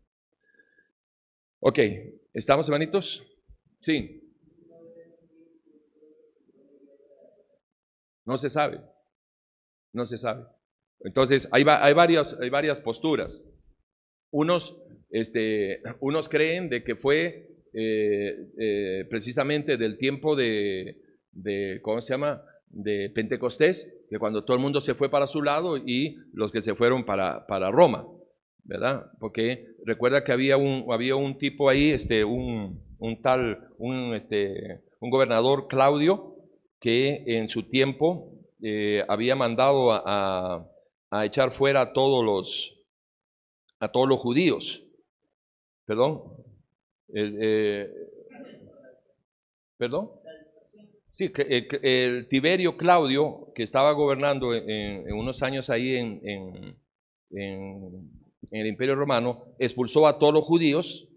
Ok, ¿estamos, hermanitos? Sí. No se sabe. No se sabe. Entonces, hay varias posturas. Unos creen de que fue precisamente del tiempo de ¿cómo se llama? de Pentecostés, que cuando todo el mundo se fue para su lado y los que se fueron para Roma, ¿verdad? Porque recuerda que había un tipo ahí, un gobernador Claudio, que en su tiempo había mandado a echar fuera a todos los judíos. ¿Perdón? ¿Perdón? Sí, el Tiberio Claudio, que estaba gobernando en unos años ahí en el Imperio Romano, expulsó a todos los judíos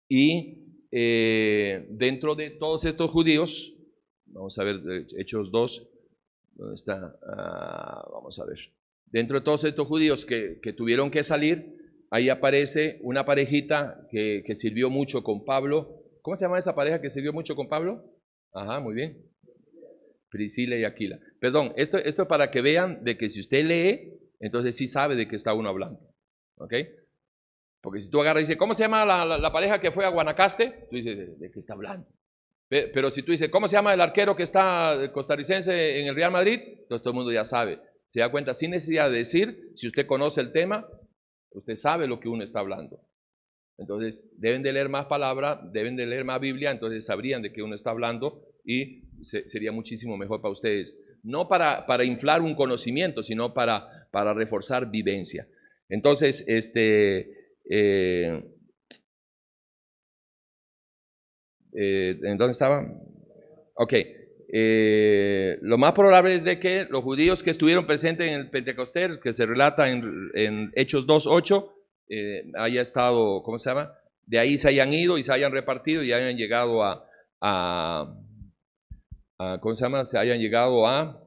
y dentro de todos estos judíos, vamos a ver, Hechos 2, ¿dónde está? Vamos a ver. Dentro de todos estos judíos que tuvieron que salir, ahí aparece una parejita que sirvió mucho con Pablo. ¿Cómo se llama esa pareja que sirvió mucho con Pablo? Ajá, muy bien. Priscila y Aquila. Perdón, esto es para que vean de que si usted lee, entonces sí sabe de qué está uno hablando. ¿Ok? Porque si tú agarras y dices, ¿cómo se llama la pareja que fue a Guanacaste? Tú dices, ¿de qué está hablando? Pero si tú dices, ¿cómo se llama el arquero que está costarricense en el Real Madrid? Entonces todo el mundo ya sabe. Se da cuenta sin necesidad de decir, si usted conoce el tema, usted sabe lo que uno está hablando. Entonces deben de leer más palabra, deben de leer más Biblia, entonces sabrían de qué uno está hablando y sería muchísimo mejor para ustedes. No para inflar un conocimiento, sino para reforzar vivencia. Entonces, ¿en dónde estaba? Ok. Lo más probable es de que los judíos que estuvieron presentes en el Pentecostés, que se relata en Hechos 2:8, haya estado, ¿cómo se llama? De ahí se hayan ido y se hayan repartido y hayan llegado ¿cómo se llama? Se hayan llegado a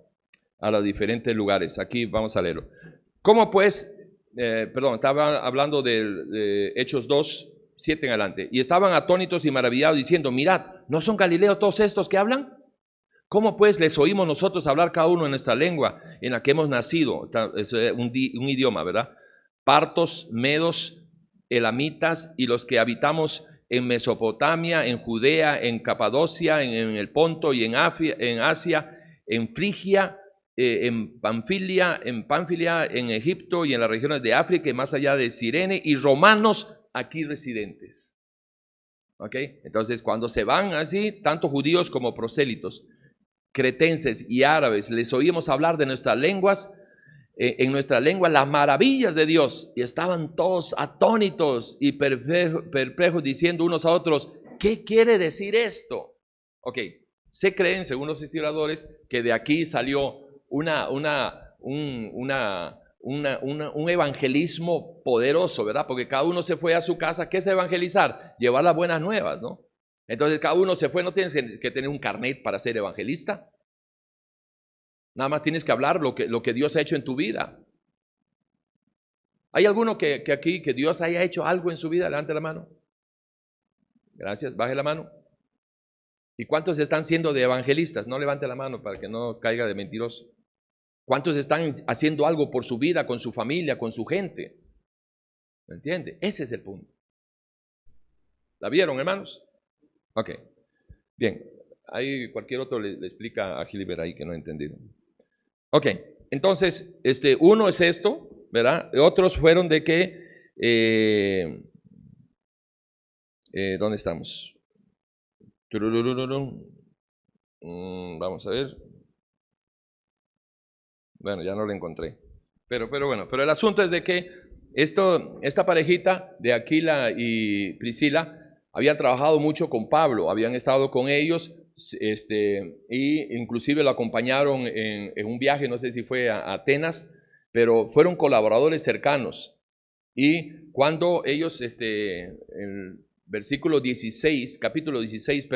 los diferentes lugares. Aquí vamos a leerlo. ¿Cómo pues? Estaba hablando de Hechos 2:7 en adelante. Y estaban atónitos y maravillados diciendo, mirad, ¿no son galileos todos estos que hablan? ¿Cómo pues les oímos nosotros hablar cada uno en nuestra lengua en la que hemos nacido? Es un idioma, ¿verdad? Partos, medos, elamitas y los que habitamos en Mesopotamia, en Judea, en Capadocia, en el Ponto y en Asia, en Frigia, en Panfilia, en Egipto y en las regiones de África y más allá de Cirene, y romanos aquí residentes. ¿Ok? Entonces, cuando se van así, tanto judíos como prosélitos, cretenses y árabes, les oímos hablar de nuestras lenguas, en nuestra lengua, las maravillas de Dios, y estaban todos atónitos y perplejos diciendo unos a otros, ¿qué quiere decir esto? Ok, se creen, según los historiadores, que de aquí salió un evangelismo poderoso, ¿verdad? Porque cada uno se fue a su casa. ¿Qué es evangelizar? Llevar las buenas nuevas, ¿no? Entonces cada uno se fue, no tienes que tener un carnet para ser evangelista. Nada más tienes que hablar lo que Dios ha hecho en tu vida. ¿Hay alguno que aquí, que Dios haya hecho algo en su vida? Levante la mano. Gracias, baje la mano. ¿Y cuántos están siendo de evangelistas? No levante la mano para que no caiga de mentiroso. ¿Cuántos están haciendo algo por su vida, con su familia, con su gente? ¿Me entiende? Ese es el punto. ¿La vieron, hermanos? Ok. Bien. Ahí cualquier otro le explica a Gilbert ahí que no ha entendido. Ok. Entonces, uno es esto, ¿verdad? Otros fueron de que... ¿dónde estamos? Vamos a ver. Bueno, ya no lo encontré. Pero bueno, pero el asunto es de que esta parejita de Aquila y Priscila habían trabajado mucho con Pablo, habían estado con ellos, y inclusive lo acompañaron en un viaje, no sé si fue a Atenas, pero fueron colaboradores cercanos. Y cuando ellos, el versículo 16, capítulo 16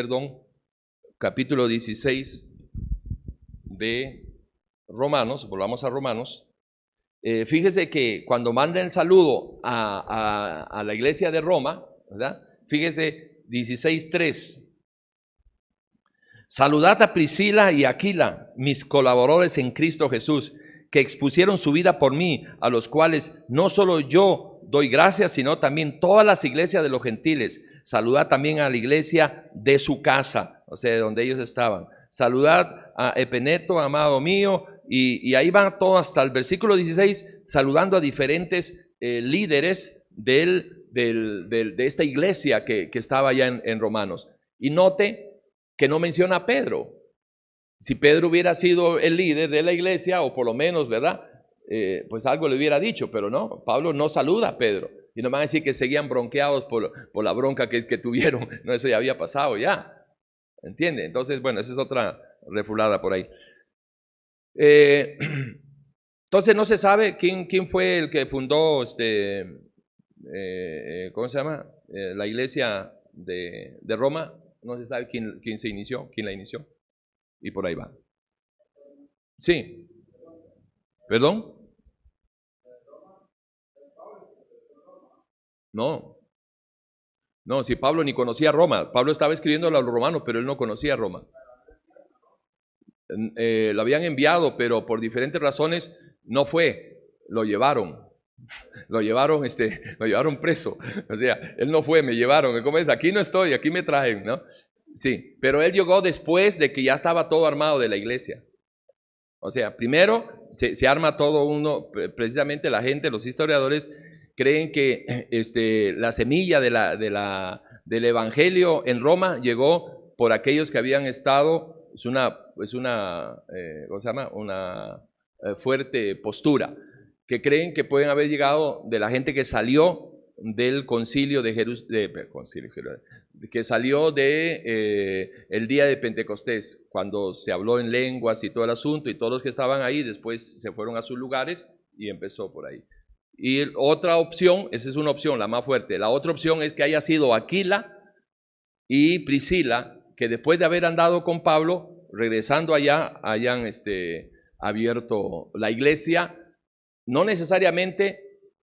de Romanos, volvamos a Romanos, fíjese que cuando mandan el saludo a la iglesia de Roma, ¿verdad? Fíjese 16:3. Saludad a Priscila y Aquila, mis colaboradores en Cristo Jesús, que expusieron su vida por mí, a los cuales no solo yo doy gracias, sino también todas las iglesias de los gentiles. Saludad también a la iglesia de su casa, o sea, de donde ellos estaban. saludad a Epeneto, amado mío, y ahí va todo hasta el versículo 16, saludando a diferentes líderes de esta iglesia que estaba allá en Romanos. Y note que no menciona a Pedro. Si Pedro hubiera sido el líder de la iglesia, o por lo menos, ¿verdad? Pues algo le hubiera dicho, pero no, Pablo no saluda a Pedro. Y no van a decir que seguían bronqueados por la bronca que tuvieron. No, eso ya había pasado ya. ¿Entiende? Entonces, bueno, esa es otra refulada por ahí. Entonces no se sabe quién fue el que fundó ¿cómo se llama? La iglesia de Roma. No se sabe quién la inició. Y por ahí va. Sí. ¿Perdón? No, si Pablo ni conocía Roma. Pablo estaba escribiendo a los romanos, pero él no conocía Roma. Lo habían enviado, pero por diferentes razones no fue. Lo llevaron. Lo llevaron preso. O sea, él no fue, me llevaron. ¿Cómo es? Aquí no estoy, aquí me traen, ¿no? Sí, pero él llegó después de que ya estaba todo armado de la iglesia. O sea, primero se arma todo uno, precisamente la gente, los historiadores creen que la semilla del evangelio en Roma llegó por aquellos que habían estado, ¿cómo se llama? Una fuerte postura, que creen que pueden haber llegado de la gente que salió del concilio de Jerusalén, que salió el día de Pentecostés, cuando se habló en lenguas y todo el asunto, y todos los que estaban ahí después se fueron a sus lugares y empezó por ahí. Y otra opción, esa es una opción, la más fuerte, la otra opción es que haya sido Aquila y Priscila, que después de haber andado con Pablo, regresando allá, hayan abierto la iglesia, no necesariamente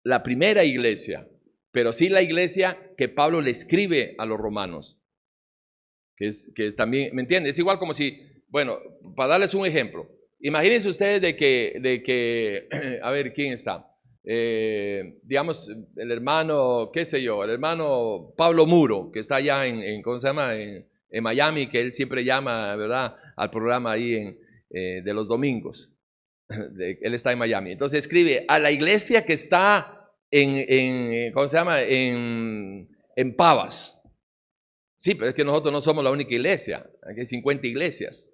la primera iglesia, pero sí la iglesia que Pablo le escribe a los romanos, que también, ¿me entiendes? Es igual como si, bueno, para darles un ejemplo, imagínense ustedes de que a ver, ¿quién está? Digamos, el hermano, qué sé yo, el hermano Pablo Muro, que está allá ¿cómo se llama? En Miami, que él siempre llama, ¿verdad?, al programa ahí de los domingos. Él está en Miami. Entonces escribe a la iglesia que está ¿cómo se llama? En Pavas. Sí, pero es que nosotros no somos la única iglesia. Aquí hay 50 iglesias,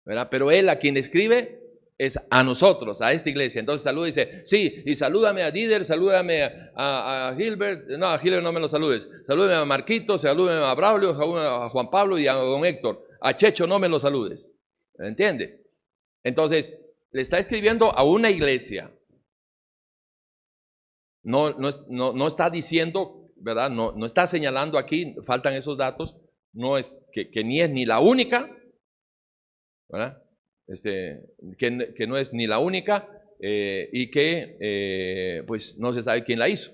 ¿verdad? Pero él a quien escribe es a nosotros, a esta iglesia. Entonces saluda y dice, sí, y salúdame a Dider, salúdame a Gilbert. No, a Gilbert no me lo saludes. Salúdame a Marquito, salúdame a Braulio, a Juan Pablo y a don Héctor. A Checho no me lo saludes. ¿Entiende? Entonces, le está escribiendo a una iglesia. No está diciendo, ¿verdad? No está señalando aquí, faltan esos datos, no es que ni es ni la única, ¿verdad? Que no es ni la única y que pues no se sabe quién la hizo.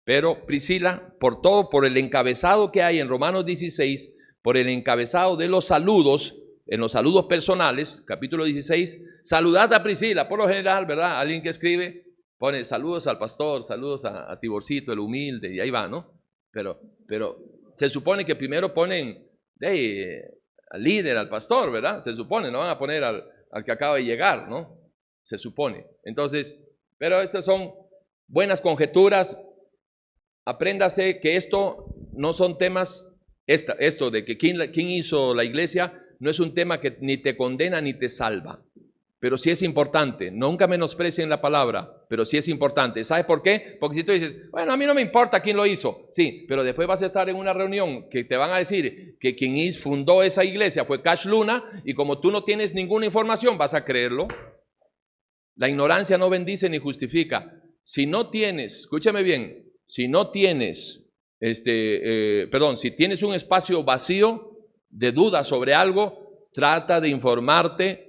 Pero Priscila, por el encabezado que hay en Romanos 16, por el encabezado de los saludos, en los saludos personales, capítulo 16, saludad a Priscila, por lo general, ¿verdad? Alguien que escribe pone saludos al pastor, saludos a Tiborcito, el humilde, y ahí va, ¿no? Pero se supone que primero ponen al líder, al pastor, ¿verdad? Se supone, no van a poner al que acaba de llegar, ¿no? Se supone. Entonces, pero esas son buenas conjeturas. Apréndase que esto no son temas, esto de que quién hizo la iglesia, no es un tema que ni te condena ni te salva. Pero sí es importante, nunca menosprecien la palabra, pero sí es importante. ¿Sabes por qué? Porque si tú dices, bueno, a mí no me importa quién lo hizo, sí, pero después vas a estar en una reunión que te van a decir que quien fundó esa iglesia fue Cash Luna, y como tú no tienes ninguna información, vas a creerlo. La ignorancia no bendice ni justifica. Si no tienes, escúchame bien, si no tienes, si tienes un espacio vacío de duda sobre algo, trata de informarte.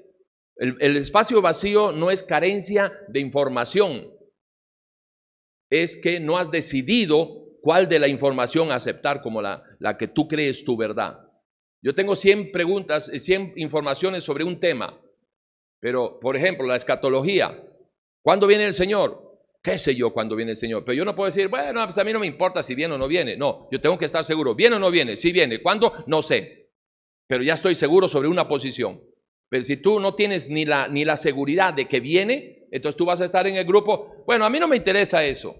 El espacio vacío no es carencia de información, es que no has decidido cuál de la información aceptar como la que tú crees tu verdad. Yo tengo 100 preguntas, 100 informaciones sobre un tema, pero por ejemplo la escatología, ¿cuándo viene el Señor? ¿Qué sé yo cuándo viene el Señor? Pero yo no puedo decir, bueno, pues a mí no me importa si viene o no viene. No, yo tengo que estar seguro, ¿viene o no viene? Sí viene. ¿Cuándo? No sé. pero ya estoy seguro sobre una posición. Pero si tú no tienes ni la seguridad de que viene, entonces tú vas a estar en el grupo, bueno, a mí no me interesa eso.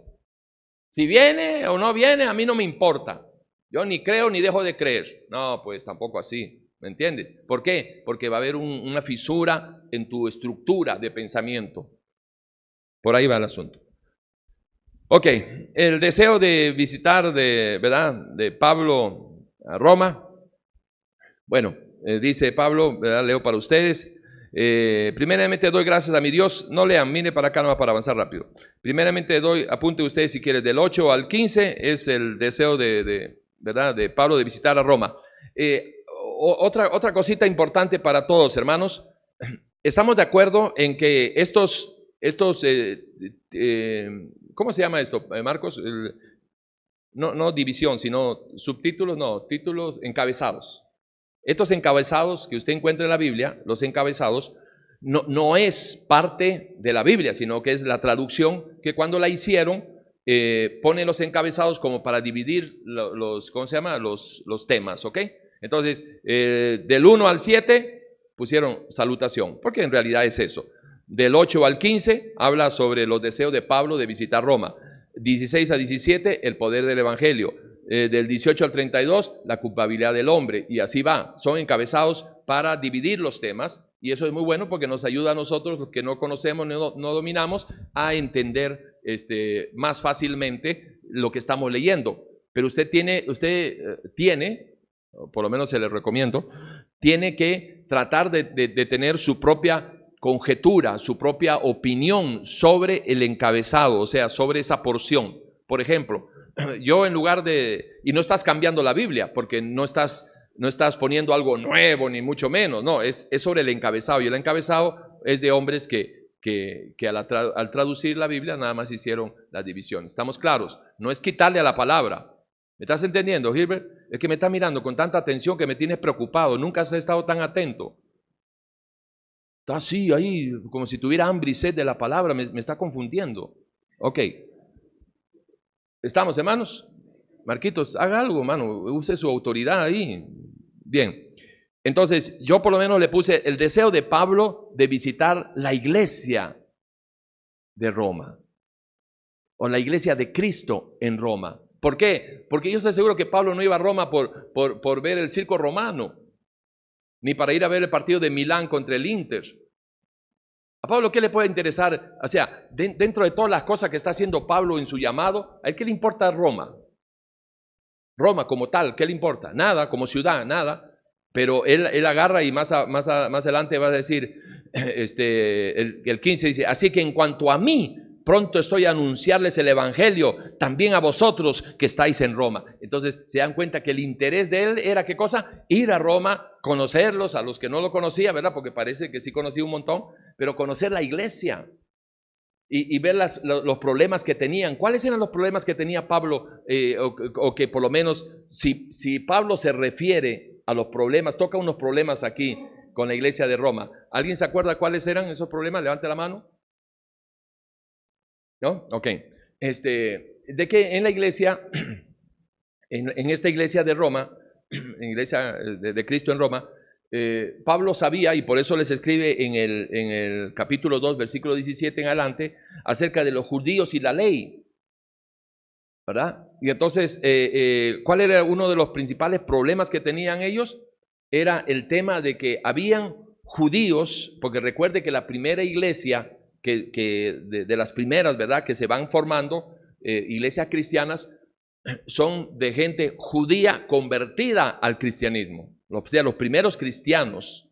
Si viene o no viene, a mí no me importa. Yo ni creo ni dejo de creer. No, pues tampoco así, ¿me entiendes? ¿Por qué? Porque va a haber una fisura en tu estructura de pensamiento. Por ahí va el asunto. Ok, el deseo de visitar, ¿verdad?, de Pablo a Roma. Bueno, dice Pablo, ¿verdad?, leo para ustedes. Primeramente doy gracias a mi Dios. No lean, mire para acá nomás para avanzar rápido. Primeramente apunte ustedes si quieren, del 8 al 15 es el deseo ¿verdad?, de Pablo de visitar a Roma. Otra cosita importante para todos, hermanos. Estamos de acuerdo en que ¿cómo se llama esto, Marcos? No división, sino subtítulos, no, títulos encabezados. Estos encabezados que usted encuentra en la Biblia, los encabezados, no es parte de la Biblia, sino que es la traducción que cuando la hicieron, ponen los encabezados como para dividir ¿cómo se llama?, los temas, ¿ok? Entonces, del 1 al 7 pusieron salutación, porque en realidad es eso. Del 8 al 15 habla sobre los deseos de Pablo de visitar Roma. 16 a 17, el poder del evangelio. Del 18 al 32, la culpabilidad del hombre, y así va. Son encabezados para dividir los temas, y eso es muy bueno porque nos ayuda a nosotros, los que no conocemos, no dominamos, a entender más fácilmente lo que estamos leyendo. Pero usted tiene, por lo menos se le recomiendo, tiene que tratar de tener su propia conjetura, su propia opinión sobre el encabezado, o sea, sobre esa porción. Por ejemplo, yo en lugar y no estás cambiando la Biblia, porque no estás poniendo algo nuevo, ni mucho menos, no, es sobre el encabezado, y el encabezado es de hombres que al traducir la Biblia nada más hicieron la división. ¿Estamos claros? No es quitarle a la palabra. ¿Me estás entendiendo, Gilbert? Es que me está mirando con tanta atención que me tienes preocupado, nunca has estado tan atento. Está así, ahí, como si tuviera hambre y sed de la palabra, me está confundiendo. Ok. ¿Estamos, hermanos? Marquitos, haga algo, hermano, use su autoridad ahí. Bien. Entonces, yo por lo menos le puse el deseo de Pablo de visitar la iglesia de Roma, o la iglesia de Cristo en Roma. ¿Por qué? Porque yo estoy seguro que Pablo no iba a Roma por ver el circo romano, ni para ir a ver el partido de Milán contra el Inter. ¿A Pablo qué le puede interesar? O sea, dentro de todas las cosas que está haciendo Pablo en su llamado, ¿a él qué le importa Roma? Roma como tal, ¿qué le importa? Nada, como ciudad, nada. Pero él agarra y más adelante va a decir, el 15 dice, así que en cuanto a mí, pronto estoy a anunciarles el evangelio, también a vosotros que estáis en Roma. Entonces se dan cuenta que el interés de él era, ¿qué cosa? Ir a Roma, conocerlos, a los que no lo conocía, ¿verdad? Porque parece que sí conocía un montón, pero conocer la iglesia y ver los problemas que tenían. ¿Cuáles eran los problemas que tenía Pablo? O que por lo menos, si Pablo se refiere a los problemas, toca unos problemas aquí con la iglesia de Roma. ¿Alguien se acuerda cuáles eran esos problemas? Levante la mano. ¿No? Ok. De que en la iglesia, en esta iglesia de Roma, en la iglesia de Cristo en Roma, Pablo sabía, y por eso les escribe en el capítulo 2, versículo 17 en adelante, acerca de los judíos y la ley, ¿verdad? Y entonces, ¿cuál era uno de los principales problemas que tenían ellos? Era el tema de que habían judíos, porque recuerde que la primera iglesia, de las primeras, ¿verdad?, que se van formando, iglesias cristianas, son de gente judía convertida al cristianismo. O sea, los primeros cristianos,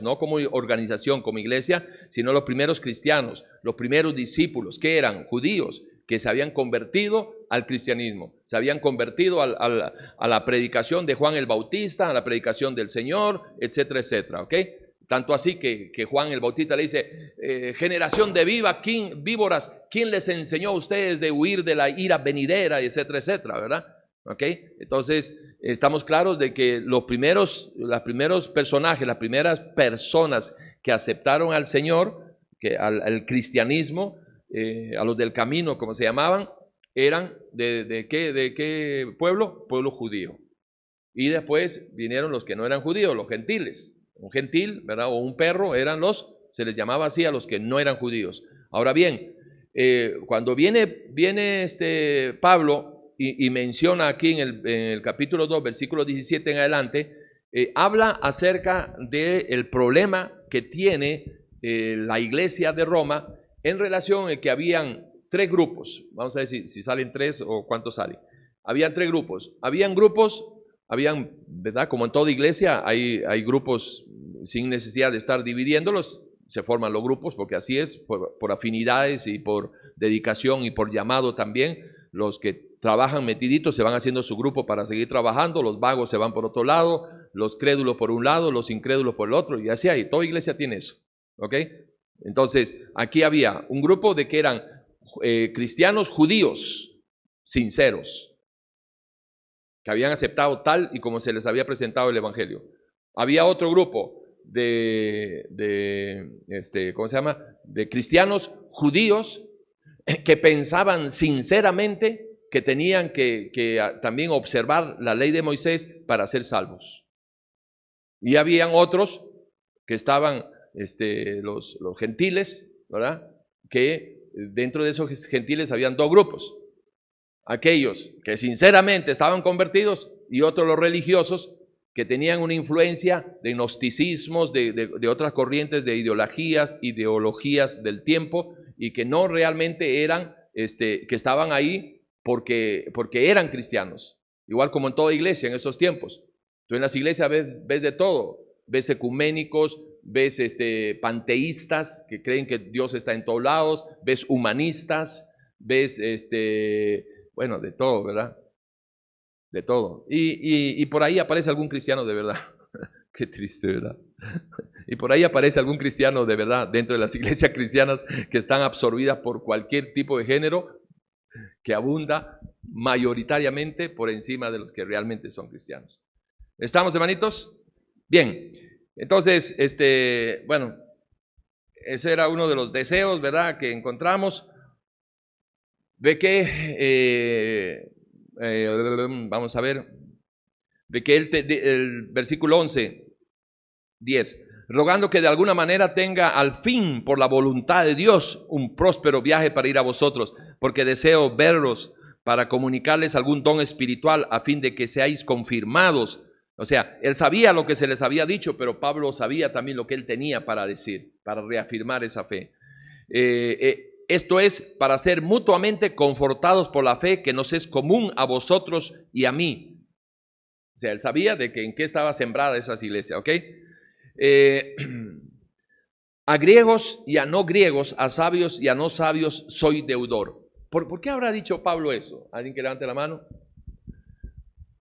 no como organización, como iglesia, sino los primeros cristianos, los primeros discípulos, que eran judíos, que se habían convertido al cristianismo, se habían convertido a la predicación de Juan el Bautista, a la predicación del Señor, etcétera, etcétera, ¿ok? Tanto así que Juan el Bautista le dice, generación de víboras, ¿quién les enseñó a ustedes de huir de la ira venidera, etcétera, etcétera, ¿verdad? ¿Ok? Entonces, estamos claros de que los primeros personajes, las primeras personas que aceptaron al Señor, al cristianismo, a los del camino, como se llamaban, eran ¿de qué pueblo? Pueblo judío. Y después vinieron los que no eran judíos, los gentiles. Un gentil, ¿verdad? O un perro eran se les llamaba así a los que no eran judíos. Ahora bien, cuando viene Pablo y menciona aquí en el capítulo 2, versículo 17 en adelante, habla acerca del problema que tiene la iglesia de Roma en relación a que habían tres grupos. Vamos a ver si salen tres o cuántos salen. Habían tres grupos. Habían, ¿verdad? Como en toda iglesia, hay grupos sin necesidad de estar dividiéndolos. Se forman los grupos porque así es, por afinidades y por dedicación y por llamado también. Los que trabajan metiditos se van haciendo su grupo para seguir trabajando, los vagos se van por otro lado, los crédulos por un lado, los incrédulos por el otro, y así hay. Toda iglesia tiene eso, ¿ok? Entonces, aquí había un grupo de que eran cristianos judíos, sinceros, que habían aceptado tal y como se les había presentado el evangelio. Había otro grupo ¿cómo se llama? De cristianos judíos que pensaban sinceramente que tenían que también observar la ley de Moisés para ser salvos. Y habían otros que estaban los gentiles, ¿verdad? Que dentro de esos gentiles habían dos grupos. Aquellos que sinceramente estaban convertidos y otros los religiosos que tenían una influencia de gnosticismos, de otras corrientes de ideologías del tiempo y que no realmente eran, que estaban ahí porque eran cristianos. Igual como en toda iglesia en esos tiempos. Tú en las iglesias ves de todo, ves ecuménicos, ves panteístas que creen que Dios está en todos lados, ves humanistas, ves bueno, de todo, ¿verdad? De todo. Y por ahí aparece algún cristiano de verdad. Qué triste, ¿verdad? Y por ahí aparece algún cristiano de verdad dentro de las iglesias cristianas que están absorbidas por cualquier tipo de género que abunda mayoritariamente por encima de los que realmente son cristianos. ¿Estamos, hermanitos? Bien. Entonces, bueno, ese era uno de los deseos, ¿verdad?, que encontramos. De que, vamos a ver, de que el versículo 11, 10, rogando que de alguna manera tenga al fin por la voluntad de Dios un próspero viaje para ir a vosotros, porque deseo verlos para comunicarles algún don espiritual a fin de que seáis confirmados. O sea, él sabía lo que se les había dicho, pero Pablo sabía también lo que él tenía para decir, para reafirmar esa fe. Esto es para ser mutuamente confortados por la fe que nos es común a vosotros y a mí. O sea, él sabía de que en qué estaba sembrada esa iglesia, ¿ok? A griegos y a no griegos, a sabios y a no sabios, soy deudor. ¿Por qué habrá dicho Pablo eso? ¿Alguien que levante la mano?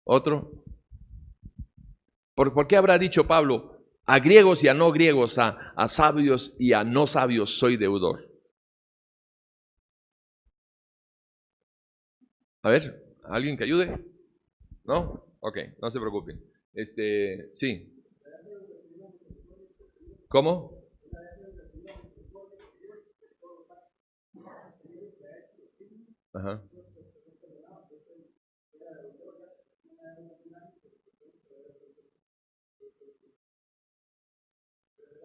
¿Otro? ¿Por qué habrá dicho Pablo, a griegos y a no griegos, a sabios y a no sabios, soy deudor? A ver, ¿alguien que ayude? ¿No? Ok, no se preocupen. Sí. ¿Cómo? Ajá.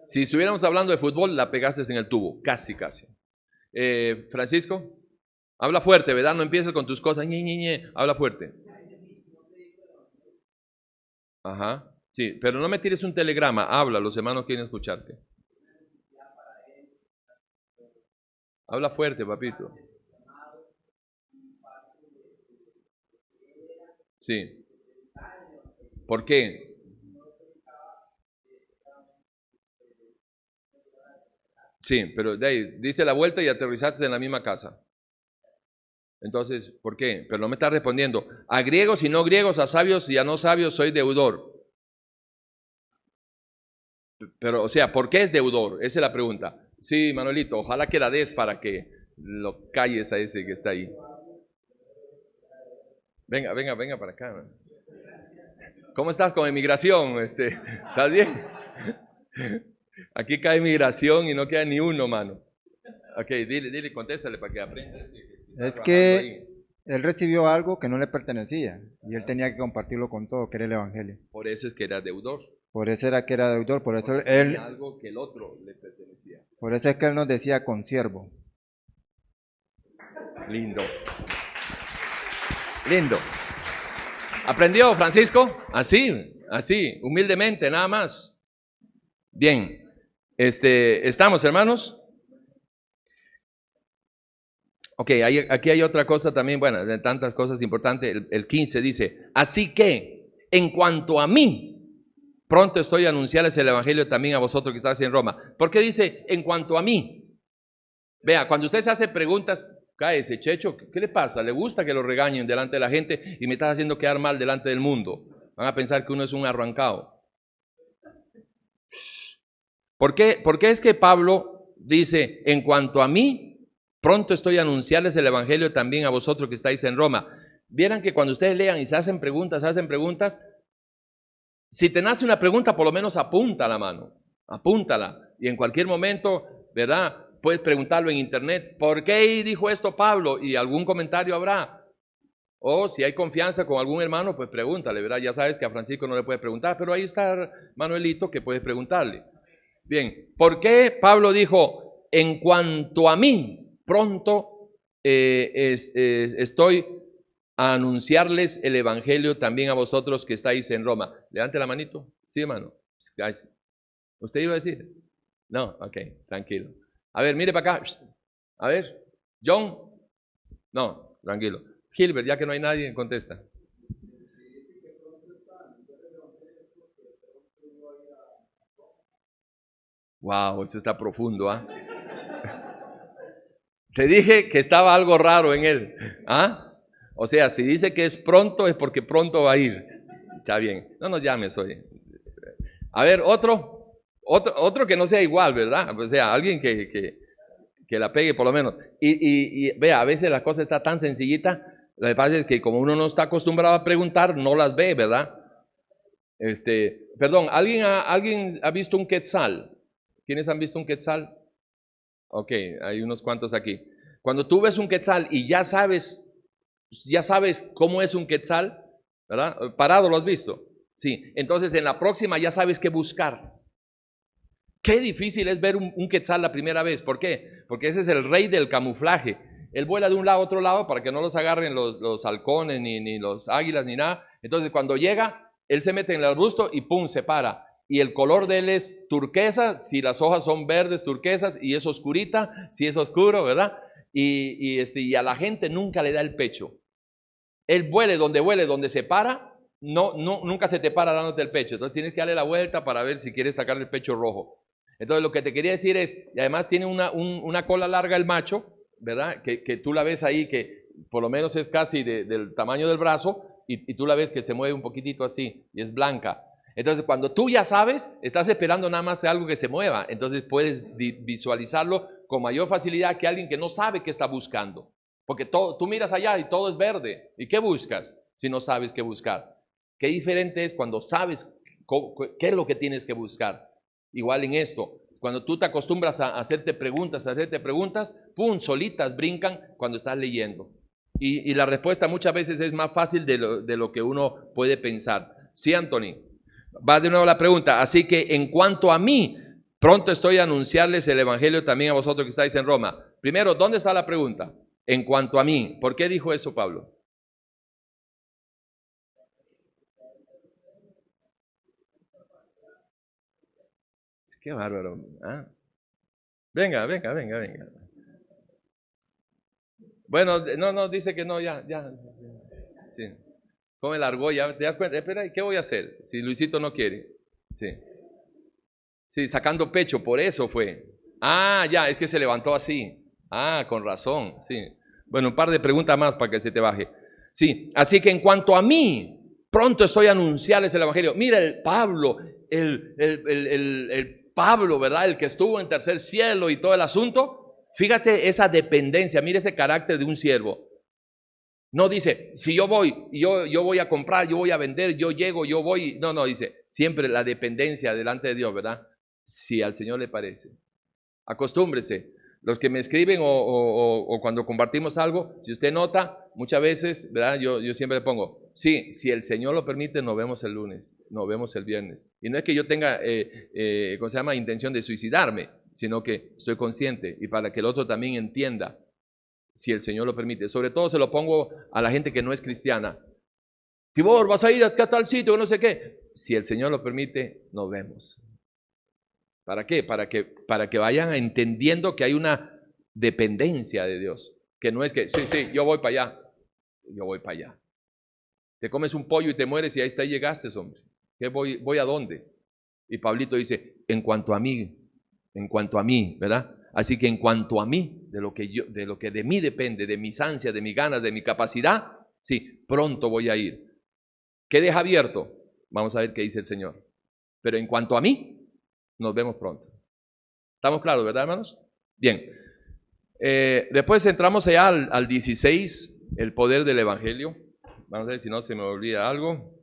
Si estuviéramos hablando de fútbol, la pegaste en el tubo, casi. Francisco, habla fuerte, ¿verdad? No empieces con tus cosas, habla fuerte. Ajá, sí, pero no me tires un telegrama, habla, los hermanos quieren escucharte. Habla fuerte, papito. Sí. ¿Por qué? Sí, pero de ahí diste la vuelta y aterrizaste en la misma casa. Entonces, ¿por qué? Pero no me está respondiendo. A griegos y no griegos, a sabios y a no sabios soy deudor. Pero, o sea, ¿por qué es deudor? Esa es la pregunta. Sí, Manuelito, ojalá que la des para que lo calles a ese que está ahí. Venga para acá. ¿Cómo estás con inmigración? ¿Estás bien? Aquí cae migración y no queda ni uno, mano. Ok, dile, contéstale para que aprenda. Es que Él recibió algo que no le pertenecía y él tenía que compartirlo con todo, que era el evangelio. Por eso es que era deudor. Por eso era que era deudor, por eso Porque él, tenía algo que el otro le pertenecía. por eso es que él nos decía consiervo. Lindo. Lindo. ¿Aprendió, Francisco? Así, humildemente, nada más. Bien. ¿Estamos, hermanos? Ok, aquí hay otra cosa también, bueno, de tantas cosas importantes. El 15 dice, así que, en cuanto a mí, pronto estoy a anunciarles el evangelio también a vosotros que estáis en Roma. ¿Por qué dice, en cuanto a mí? Vea, cuando usted se hace preguntas, cállese, Checho, ¿qué le pasa? ¿Le gusta que lo regañen delante de la gente y me estás haciendo quedar mal delante del mundo? Van a pensar que uno es un arrancado. ¿Por qué es que Pablo dice, en cuanto a mí, pronto estoy a anunciarles el evangelio también a vosotros que estáis en Roma? Vieran que cuando ustedes lean y se hacen preguntas, si te nace una pregunta, por lo menos apunta la mano, apúntala. Y en cualquier momento, ¿verdad? Puedes preguntarlo en internet, ¿por qué dijo esto Pablo? Y algún comentario habrá. O si hay confianza con algún hermano, pues pregúntale, ¿verdad? Ya sabes que a Francisco no le puedes preguntar, pero ahí está Manuelito que puedes preguntarle. Bien, ¿por qué Pablo dijo, en cuanto a mí, pronto estoy a anunciarles el evangelio también a vosotros que estáis en Roma? Levante la manito. Sí, hermano. ¿Usted iba a decir? No, ok, tranquilo. A ver, mire para acá. A ver, John. No, tranquilo. Gilbert, ya que no hay nadie, contesta. Wow, eso está profundo, ¿ah? Te dije que estaba algo raro en él, ¿ah? O sea, si dice que es pronto, es porque pronto va a ir. Está bien, no nos llames hoy. A ver, otro que no sea igual, ¿verdad? O sea, alguien que la pegue por lo menos. Y vea, a veces la cosa está tan sencillita, lo que pasa es que como uno no está acostumbrado a preguntar, no las ve, ¿verdad? Perdón, ¿alguien ha visto un quetzal? ¿Quiénes han visto un quetzal? Ok, hay unos cuantos aquí. Cuando tú ves un quetzal y ya sabes cómo es un quetzal, ¿verdad? Parado lo has visto. Sí, entonces en la próxima ya sabes qué buscar. Qué difícil es ver un quetzal la primera vez. ¿Por qué? Porque ese es el rey del camuflaje. Él vuela de un lado a otro lado para que no los agarren los halcones, ni los águilas, ni nada. Entonces cuando llega, él se mete en el arbusto y ¡pum!, se para. Y el color de él es turquesa, si las hojas son verdes turquesas, y es oscurita, si es oscuro, ¿verdad? Y a la gente nunca le da el pecho. Él vuele, donde se para, nunca se te para dándote el pecho. Entonces tienes que darle la vuelta para ver si quieres sacar el pecho rojo. Entonces lo que te quería decir es, y además tiene una cola larga el macho, ¿verdad? Que tú la ves ahí, que por lo menos es casi del tamaño del brazo, y tú la ves que se mueve un poquitito así, y es blanca. Entonces cuando tú ya sabes, estás esperando nada más algo que se mueva, entonces puedes visualizarlo con mayor facilidad que alguien que no sabe qué está buscando. Porque tú miras allá y todo es verde. ¿Y qué buscas si no sabes qué buscar? Qué diferente es cuando sabes qué es lo que tienes que buscar. Igual en esto, cuando tú te acostumbras a hacerte preguntas, ¡pum!, solitas brincan cuando estás leyendo. Y la respuesta muchas veces es más fácil de lo que uno puede pensar. Sí, Anthony. Va de nuevo la pregunta. Así que en cuanto a mí, pronto estoy a anunciarles el evangelio también a vosotros que estáis en Roma. Primero, ¿dónde está la pregunta? En cuanto a mí. ¿Por qué dijo eso Pablo? Qué bárbaro. ¿Ah? Venga. Bueno, no, dice que no, ya. Sí. ¿Cómo me largó? Ya te das cuenta. Espera, ¿qué voy a hacer si Luisito no quiere? Sí, sacando pecho, por eso fue. Ah, ya, es que se levantó así. Ah, con razón, sí. Bueno, un par de preguntas más para que se te baje. Sí, así que en cuanto a mí, pronto estoy a anunciarles el evangelio. Mira, el Pablo, el Pablo, ¿verdad? El que estuvo en tercer cielo y todo el asunto. Fíjate esa dependencia, mira ese carácter de un siervo. No dice, si yo voy, yo voy a comprar, yo voy a vender, yo llego, yo voy. No, dice, siempre la dependencia delante de Dios, ¿verdad? Si al Señor le parece. Acostúmbrese. Los que me escriben o cuando compartimos algo, si usted nota, muchas veces, ¿verdad? Yo siempre le pongo, sí, si el Señor lo permite, nos vemos el lunes, nos vemos el viernes. Y no es que yo tenga, ¿cómo se llama?, intención de suicidarme, sino que estoy consciente y para que el otro también entienda, si el Señor lo permite. Sobre todo se lo pongo a la gente que no es cristiana. Tibor, vas a ir a tal sitio, no sé qué. Si el Señor lo permite, nos vemos. ¿Para qué? Para que vayan entendiendo que hay una dependencia de Dios. Que no es que, sí, yo voy para allá. Yo voy para allá. Te comes un pollo y te mueres y ahí está, y llegaste, hombre. ¿Qué voy a dónde? Y Pablito dice, en cuanto a mí, ¿verdad? Así que en cuanto a mí, de lo que de mí depende, de mis ansias, de mis ganas, de mi capacidad, sí, pronto voy a ir. ¿Qué deja abierto? Vamos a ver qué dice el Señor. Pero en cuanto a mí, nos vemos pronto. ¿Estamos claros, verdad, hermanos? Bien. Después entramos allá al 16, el poder del Evangelio. Vamos a ver si no se me olvida algo.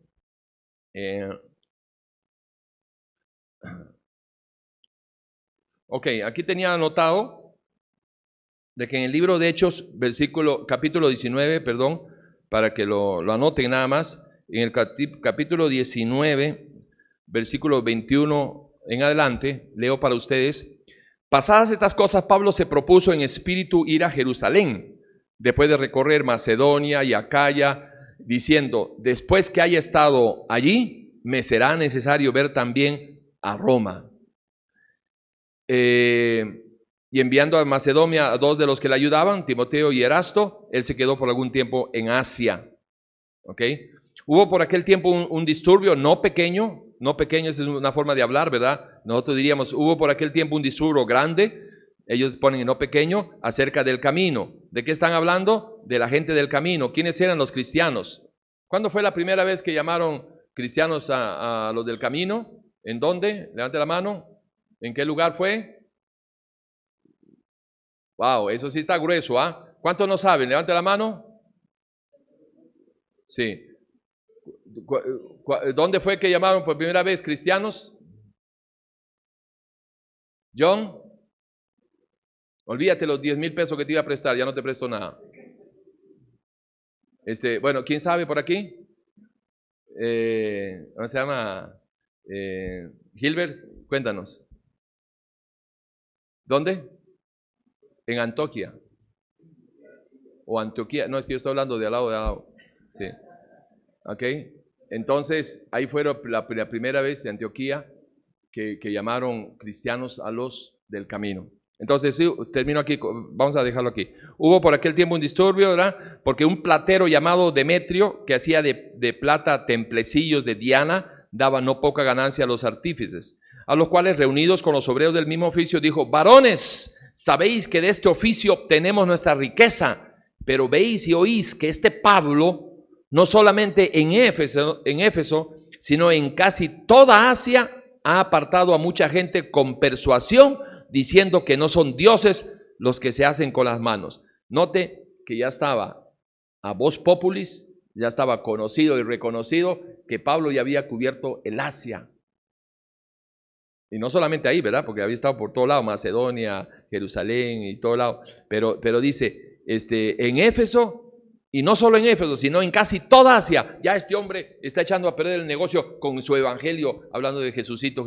Ok, aquí tenía anotado de que en el libro de Hechos, capítulo 19, para que lo anoten nada más, en el capítulo 19, versículo 21 en adelante, leo para ustedes. Pasadas estas cosas, Pablo se propuso en espíritu ir a Jerusalén, después de recorrer Macedonia y Acaya, diciendo, después que haya estado allí, me será necesario ver también a Roma. Y enviando a Macedonia a dos de los que le ayudaban, Timoteo y Erasto, él se quedó por algún tiempo en Asia. ¿Ok? Hubo por aquel tiempo un disturbio no pequeño, esa es una forma de hablar, ¿verdad? Nosotros diríamos, hubo por aquel tiempo un disturbio grande, ellos ponen no pequeño, acerca del camino. ¿De qué están hablando? De la gente del camino. ¿Quiénes eran los cristianos? ¿Cuándo fue la primera vez que llamaron cristianos a los del camino? ¿En dónde? Levante la mano. ¿En qué lugar fue? Wow, eso sí está grueso, ¿ah? ¿Cuántos no saben? Levante la mano. Sí. ¿Dónde fue que llamaron por primera vez cristianos? John, olvídate los 10,000 pesos que te iba a prestar, ya no te presto nada. Bueno, ¿quién sabe por aquí? ¿Cómo se llama? Gilbert, cuéntanos. ¿Dónde? En Antioquia. O Antioquía. No, es que yo estoy hablando de al lado. Sí. Ok. Entonces, ahí fue la primera vez en Antioquía que llamaron cristianos a los del camino. Entonces, sí, termino aquí, vamos a dejarlo aquí. Hubo por aquel tiempo un disturbio, ¿verdad? Porque un platero llamado Demetrio, que hacía de plata templecillos de Diana, daba no poca ganancia a los artífices, a los cuales, reunidos con los obreros del mismo oficio, dijo, varones, sabéis que de este oficio obtenemos nuestra riqueza, pero veis y oís que este Pablo, no solamente en Éfeso, sino en casi toda Asia, ha apartado a mucha gente con persuasión, diciendo que no son dioses los que se hacen con las manos. Note que ya estaba a voz populis, ya estaba conocido y reconocido que Pablo ya había cubierto el Asia. Y no solamente ahí, ¿verdad? Porque había estado por todo lado, Macedonia, Jerusalén y todo lado. Pero dice, en Éfeso, y no solo en Éfeso, sino en casi toda Asia, ya este hombre está echando a perder el negocio con su evangelio, hablando de Jesucito.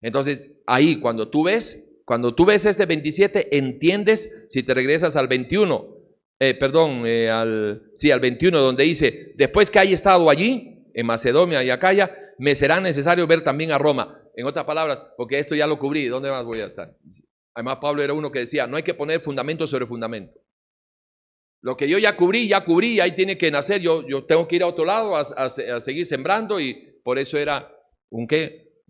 Entonces, ahí cuando tú ves este 27, entiendes, si te regresas al 21, al 21, donde dice, después que haya estado allí, en Macedonia y Acaya, me será necesario ver también a Roma. En otras palabras, porque esto ya lo cubrí, ¿dónde más voy a estar? Además, Pablo era uno que decía, no hay que poner fundamento sobre fundamento. Lo que yo ya cubrí, ahí tiene que nacer, yo tengo que ir a otro lado a seguir sembrando, y por eso era un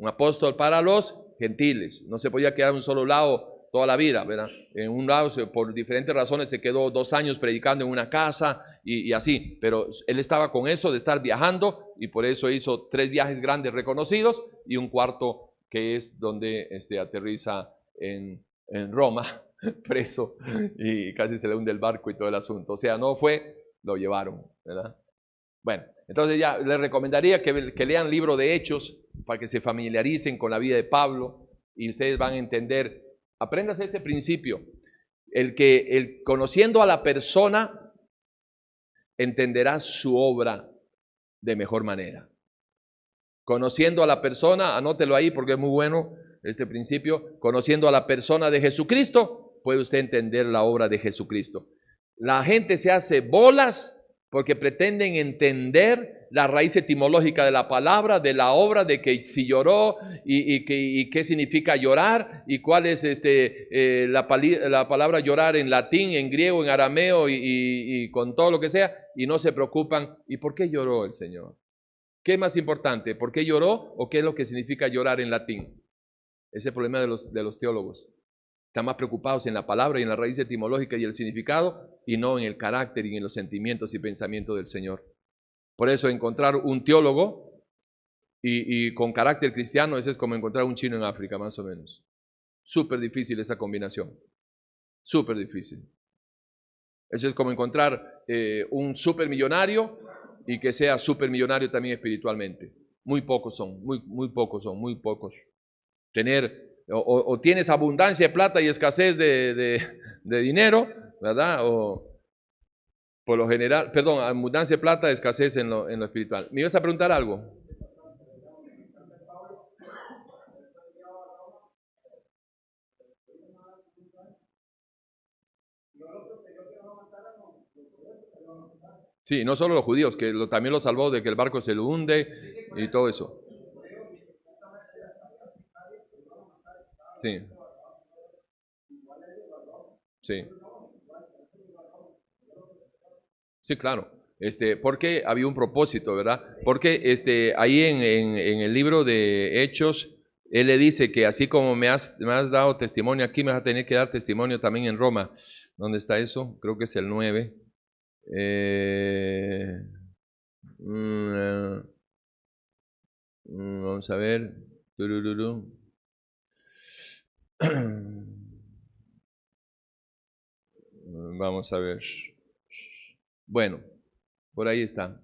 apóstol para los gentiles. No se podía quedar en un solo lado toda la vida, ¿verdad? En un lado, por diferentes razones, se quedó 2 años predicando en una casa y así, pero él estaba con eso de estar viajando, y por eso hizo 3 viajes grandes reconocidos y un cuarto que es donde aterriza en Roma, preso, y casi se le hunde el barco y todo el asunto. O sea, no fue, lo llevaron, ¿verdad? Bueno, entonces ya les recomendaría que lean el libro de Hechos para que se familiaricen con la vida de Pablo, y ustedes van a entender. Apréndase este principio. conociendo a la persona, entenderá su obra de mejor manera. Conociendo a la persona, anótelo ahí porque es muy bueno este principio, conociendo a la persona de Jesucristo, puede usted entender la obra de Jesucristo. La gente se hace bolas porque pretenden entender la raíz etimológica de la palabra, de la obra, de que si lloró y qué significa llorar y cuál es la palabra llorar en latín, en griego, en arameo y con todo lo que sea, y no se preocupan. ¿Y por qué lloró el Señor? ¿Qué es más importante? ¿Por qué lloró o qué es lo que significa llorar en latín? Ese es el problema de los teólogos. Están más preocupados en la palabra y en la raíz etimológica y el significado y no en el carácter y en los sentimientos y pensamientos del Señor. Por eso encontrar un teólogo y con carácter cristiano, ese es como encontrar un chino en África, más o menos. Súper difícil esa combinación. Súper difícil. Eso es como encontrar un supermillonario y que sea supermillonario también espiritualmente. Muy pocos son, muy pocos son, muy pocos. O tienes abundancia de plata y escasez de dinero, ¿verdad? O por lo general, perdón, abundancia de plata, escasez en lo espiritual. ¿Me ibas a preguntar algo? Sí, no solo los judíos, que también lo salvó de que el barco se lo hunde y todo eso. Sí. Sí. Sí, claro. Porque había un propósito, ¿verdad? Porque ahí en el libro de Hechos, él le dice que así como me has dado testimonio aquí, me vas a tener que dar testimonio también en Roma. ¿Dónde está eso? Creo que es el 9. Vamos a ver. Vamos a ver. Bueno, por ahí está.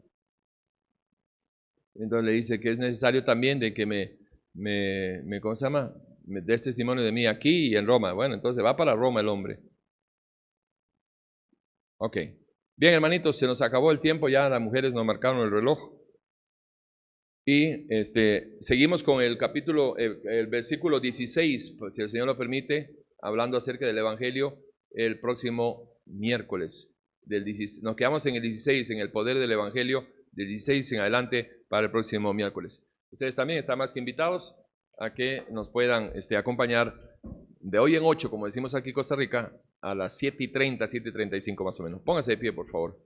Entonces le dice que es necesario también de que ¿cómo se llama? Me des testimonio de mí aquí y en Roma. Bueno, entonces va para Roma el hombre. Ok. Bien, hermanitos, se nos acabó el tiempo, ya las mujeres nos marcaron el reloj. Y seguimos con el capítulo, el versículo 16, si el Señor lo permite, hablando acerca del Evangelio el próximo miércoles. Nos quedamos en el 16, en el poder del Evangelio, del 16 en adelante para el próximo miércoles. Ustedes también están más que invitados a que nos puedan acompañar de hoy en 8, como decimos aquí en Costa Rica, a las 7:30, 7:35 más o menos. Póngase de pie, por favor.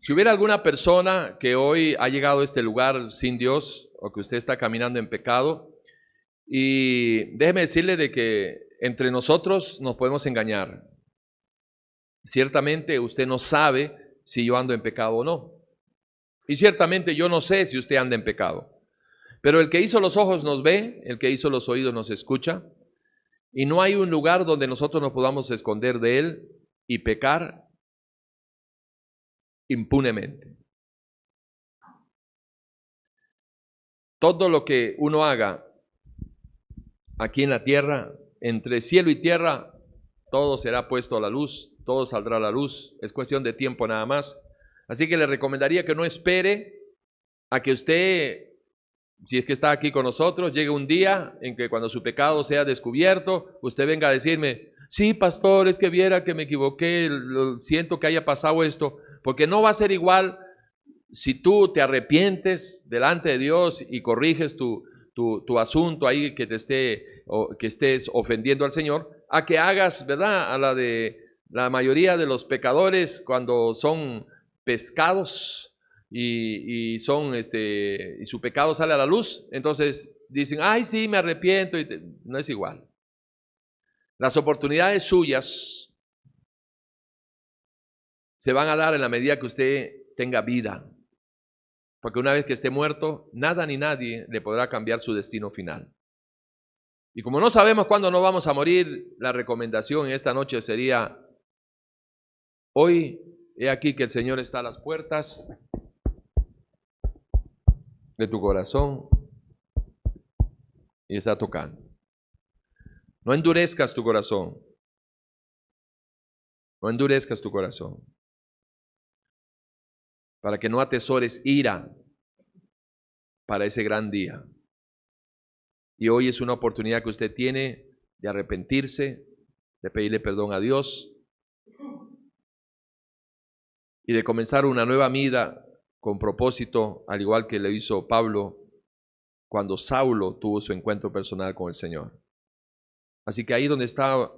Si hubiera alguna persona que hoy ha llegado a este lugar sin Dios o que usted está caminando en pecado, y déjeme decirle de que entre nosotros nos podemos engañar. Ciertamente usted no sabe si yo ando en pecado o no. Y ciertamente yo no sé si usted anda en pecado. Pero el que hizo los ojos nos ve, el que hizo los oídos nos escucha, y no hay un lugar donde nosotros nos podamos esconder de él y pecar impunemente. Todo lo que uno haga aquí en la tierra, entre cielo y tierra, todo será puesto a la luz, todo saldrá a la luz, es cuestión de tiempo nada más. Así que le recomendaría que no espere a que usted, si es que está aquí con nosotros, llegue un día en que cuando su pecado sea descubierto, usted venga a decirme, sí, pastor, es que viera que me equivoqué, siento que haya pasado esto, porque no va a ser igual si tú te arrepientes delante de Dios y corriges tu asunto ahí que estés ofendiendo al Señor, a que hagas, ¿verdad?, a la de la mayoría de los pecadores cuando son pescados y su pecado sale a la luz, entonces dicen, ay, sí, me arrepiento, no es igual. Las oportunidades suyas se van a dar en la medida que usted tenga vida, porque una vez que esté muerto, nada ni nadie le podrá cambiar su destino final. Y como no sabemos cuándo nos vamos a morir, la recomendación en esta noche sería, hoy he aquí que el Señor está a las puertas de tu corazón y está tocando. No endurezcas tu corazón. No endurezcas tu corazón, para que no atesores ira para ese gran día. Y hoy es una oportunidad que usted tiene de arrepentirse, de pedirle perdón a Dios y de comenzar una nueva vida con propósito, al igual que lo hizo Pablo cuando Saulo tuvo su encuentro personal con el Señor. Así que ahí donde está,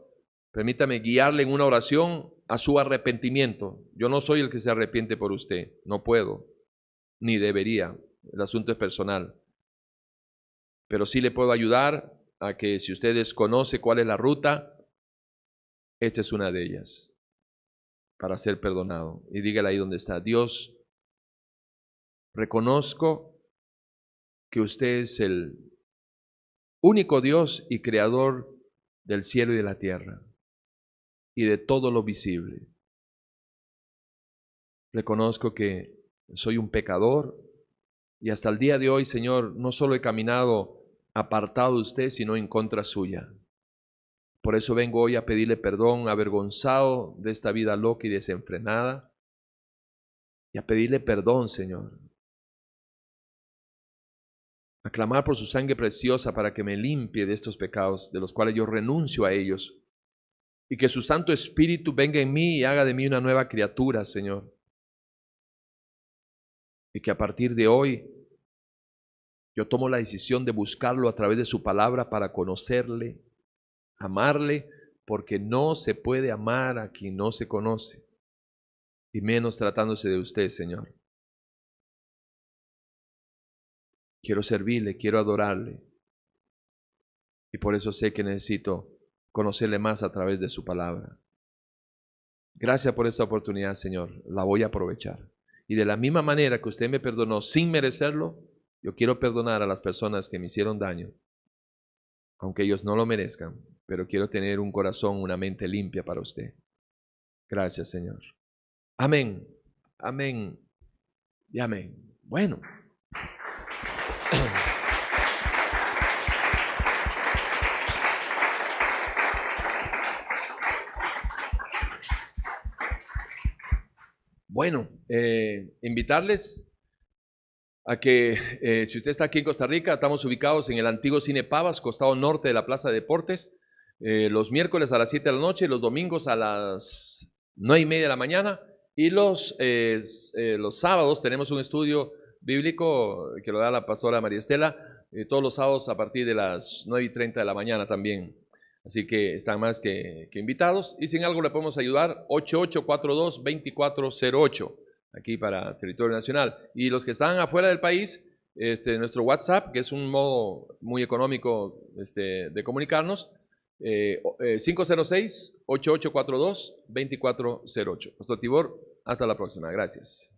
permítame guiarle en una oración a su arrepentimiento. Yo no soy el que se arrepiente por usted, no puedo, ni debería. El asunto es personal. Pero sí le puedo ayudar a que si usted desconoce cuál es la ruta, esta es una de ellas, para ser perdonado. Y dígale ahí donde está: Dios, reconozco que usted es el único Dios y creador del cielo y de la tierra y de todo lo visible. Reconozco que soy un pecador y hasta el día de hoy, Señor, no solo he caminado apartado de usted, sino en contra suya. Por eso vengo hoy a pedirle perdón, avergonzado de esta vida loca y desenfrenada, y a pedirle perdón, Señor. A clamar por su sangre preciosa para que me limpie de estos pecados, de los cuales yo renuncio a ellos, y que su Santo Espíritu venga en mí y haga de mí una nueva criatura, Señor. Y que a partir de hoy yo tomo la decisión de buscarlo a través de su palabra para conocerle, amarle, porque no se puede amar a quien no se conoce, y menos tratándose de usted, Señor. Quiero servirle, quiero adorarle, y por eso sé que necesito conocerle más a través de su palabra. Gracias por esta oportunidad, Señor, la voy a aprovechar. Y de la misma manera que usted me perdonó sin merecerlo, yo quiero perdonar a las personas que me hicieron daño, aunque ellos no lo merezcan, pero quiero tener un corazón, una mente limpia para usted. Gracias, Señor. Amén, amén y amén. Bueno. Bueno, invitarles a que si usted está aquí en Costa Rica, estamos ubicados en el antiguo Cine Pavas, costado norte de la Plaza de Deportes, los miércoles a las 7 de la noche, los domingos a las 9:30 de la mañana, y los sábados tenemos un estudio bíblico que lo da la pastora María Estela, todos los sábados a partir de las 9:30 de la mañana también. Así que están más que invitados, y si en algo le podemos ayudar, 8842-2408, aquí para territorio nacional. Y los que están afuera del país, nuestro WhatsApp, que es un modo muy económico de comunicarnos, 506-8842-2408. Pastor Tibor, hasta la próxima. Gracias.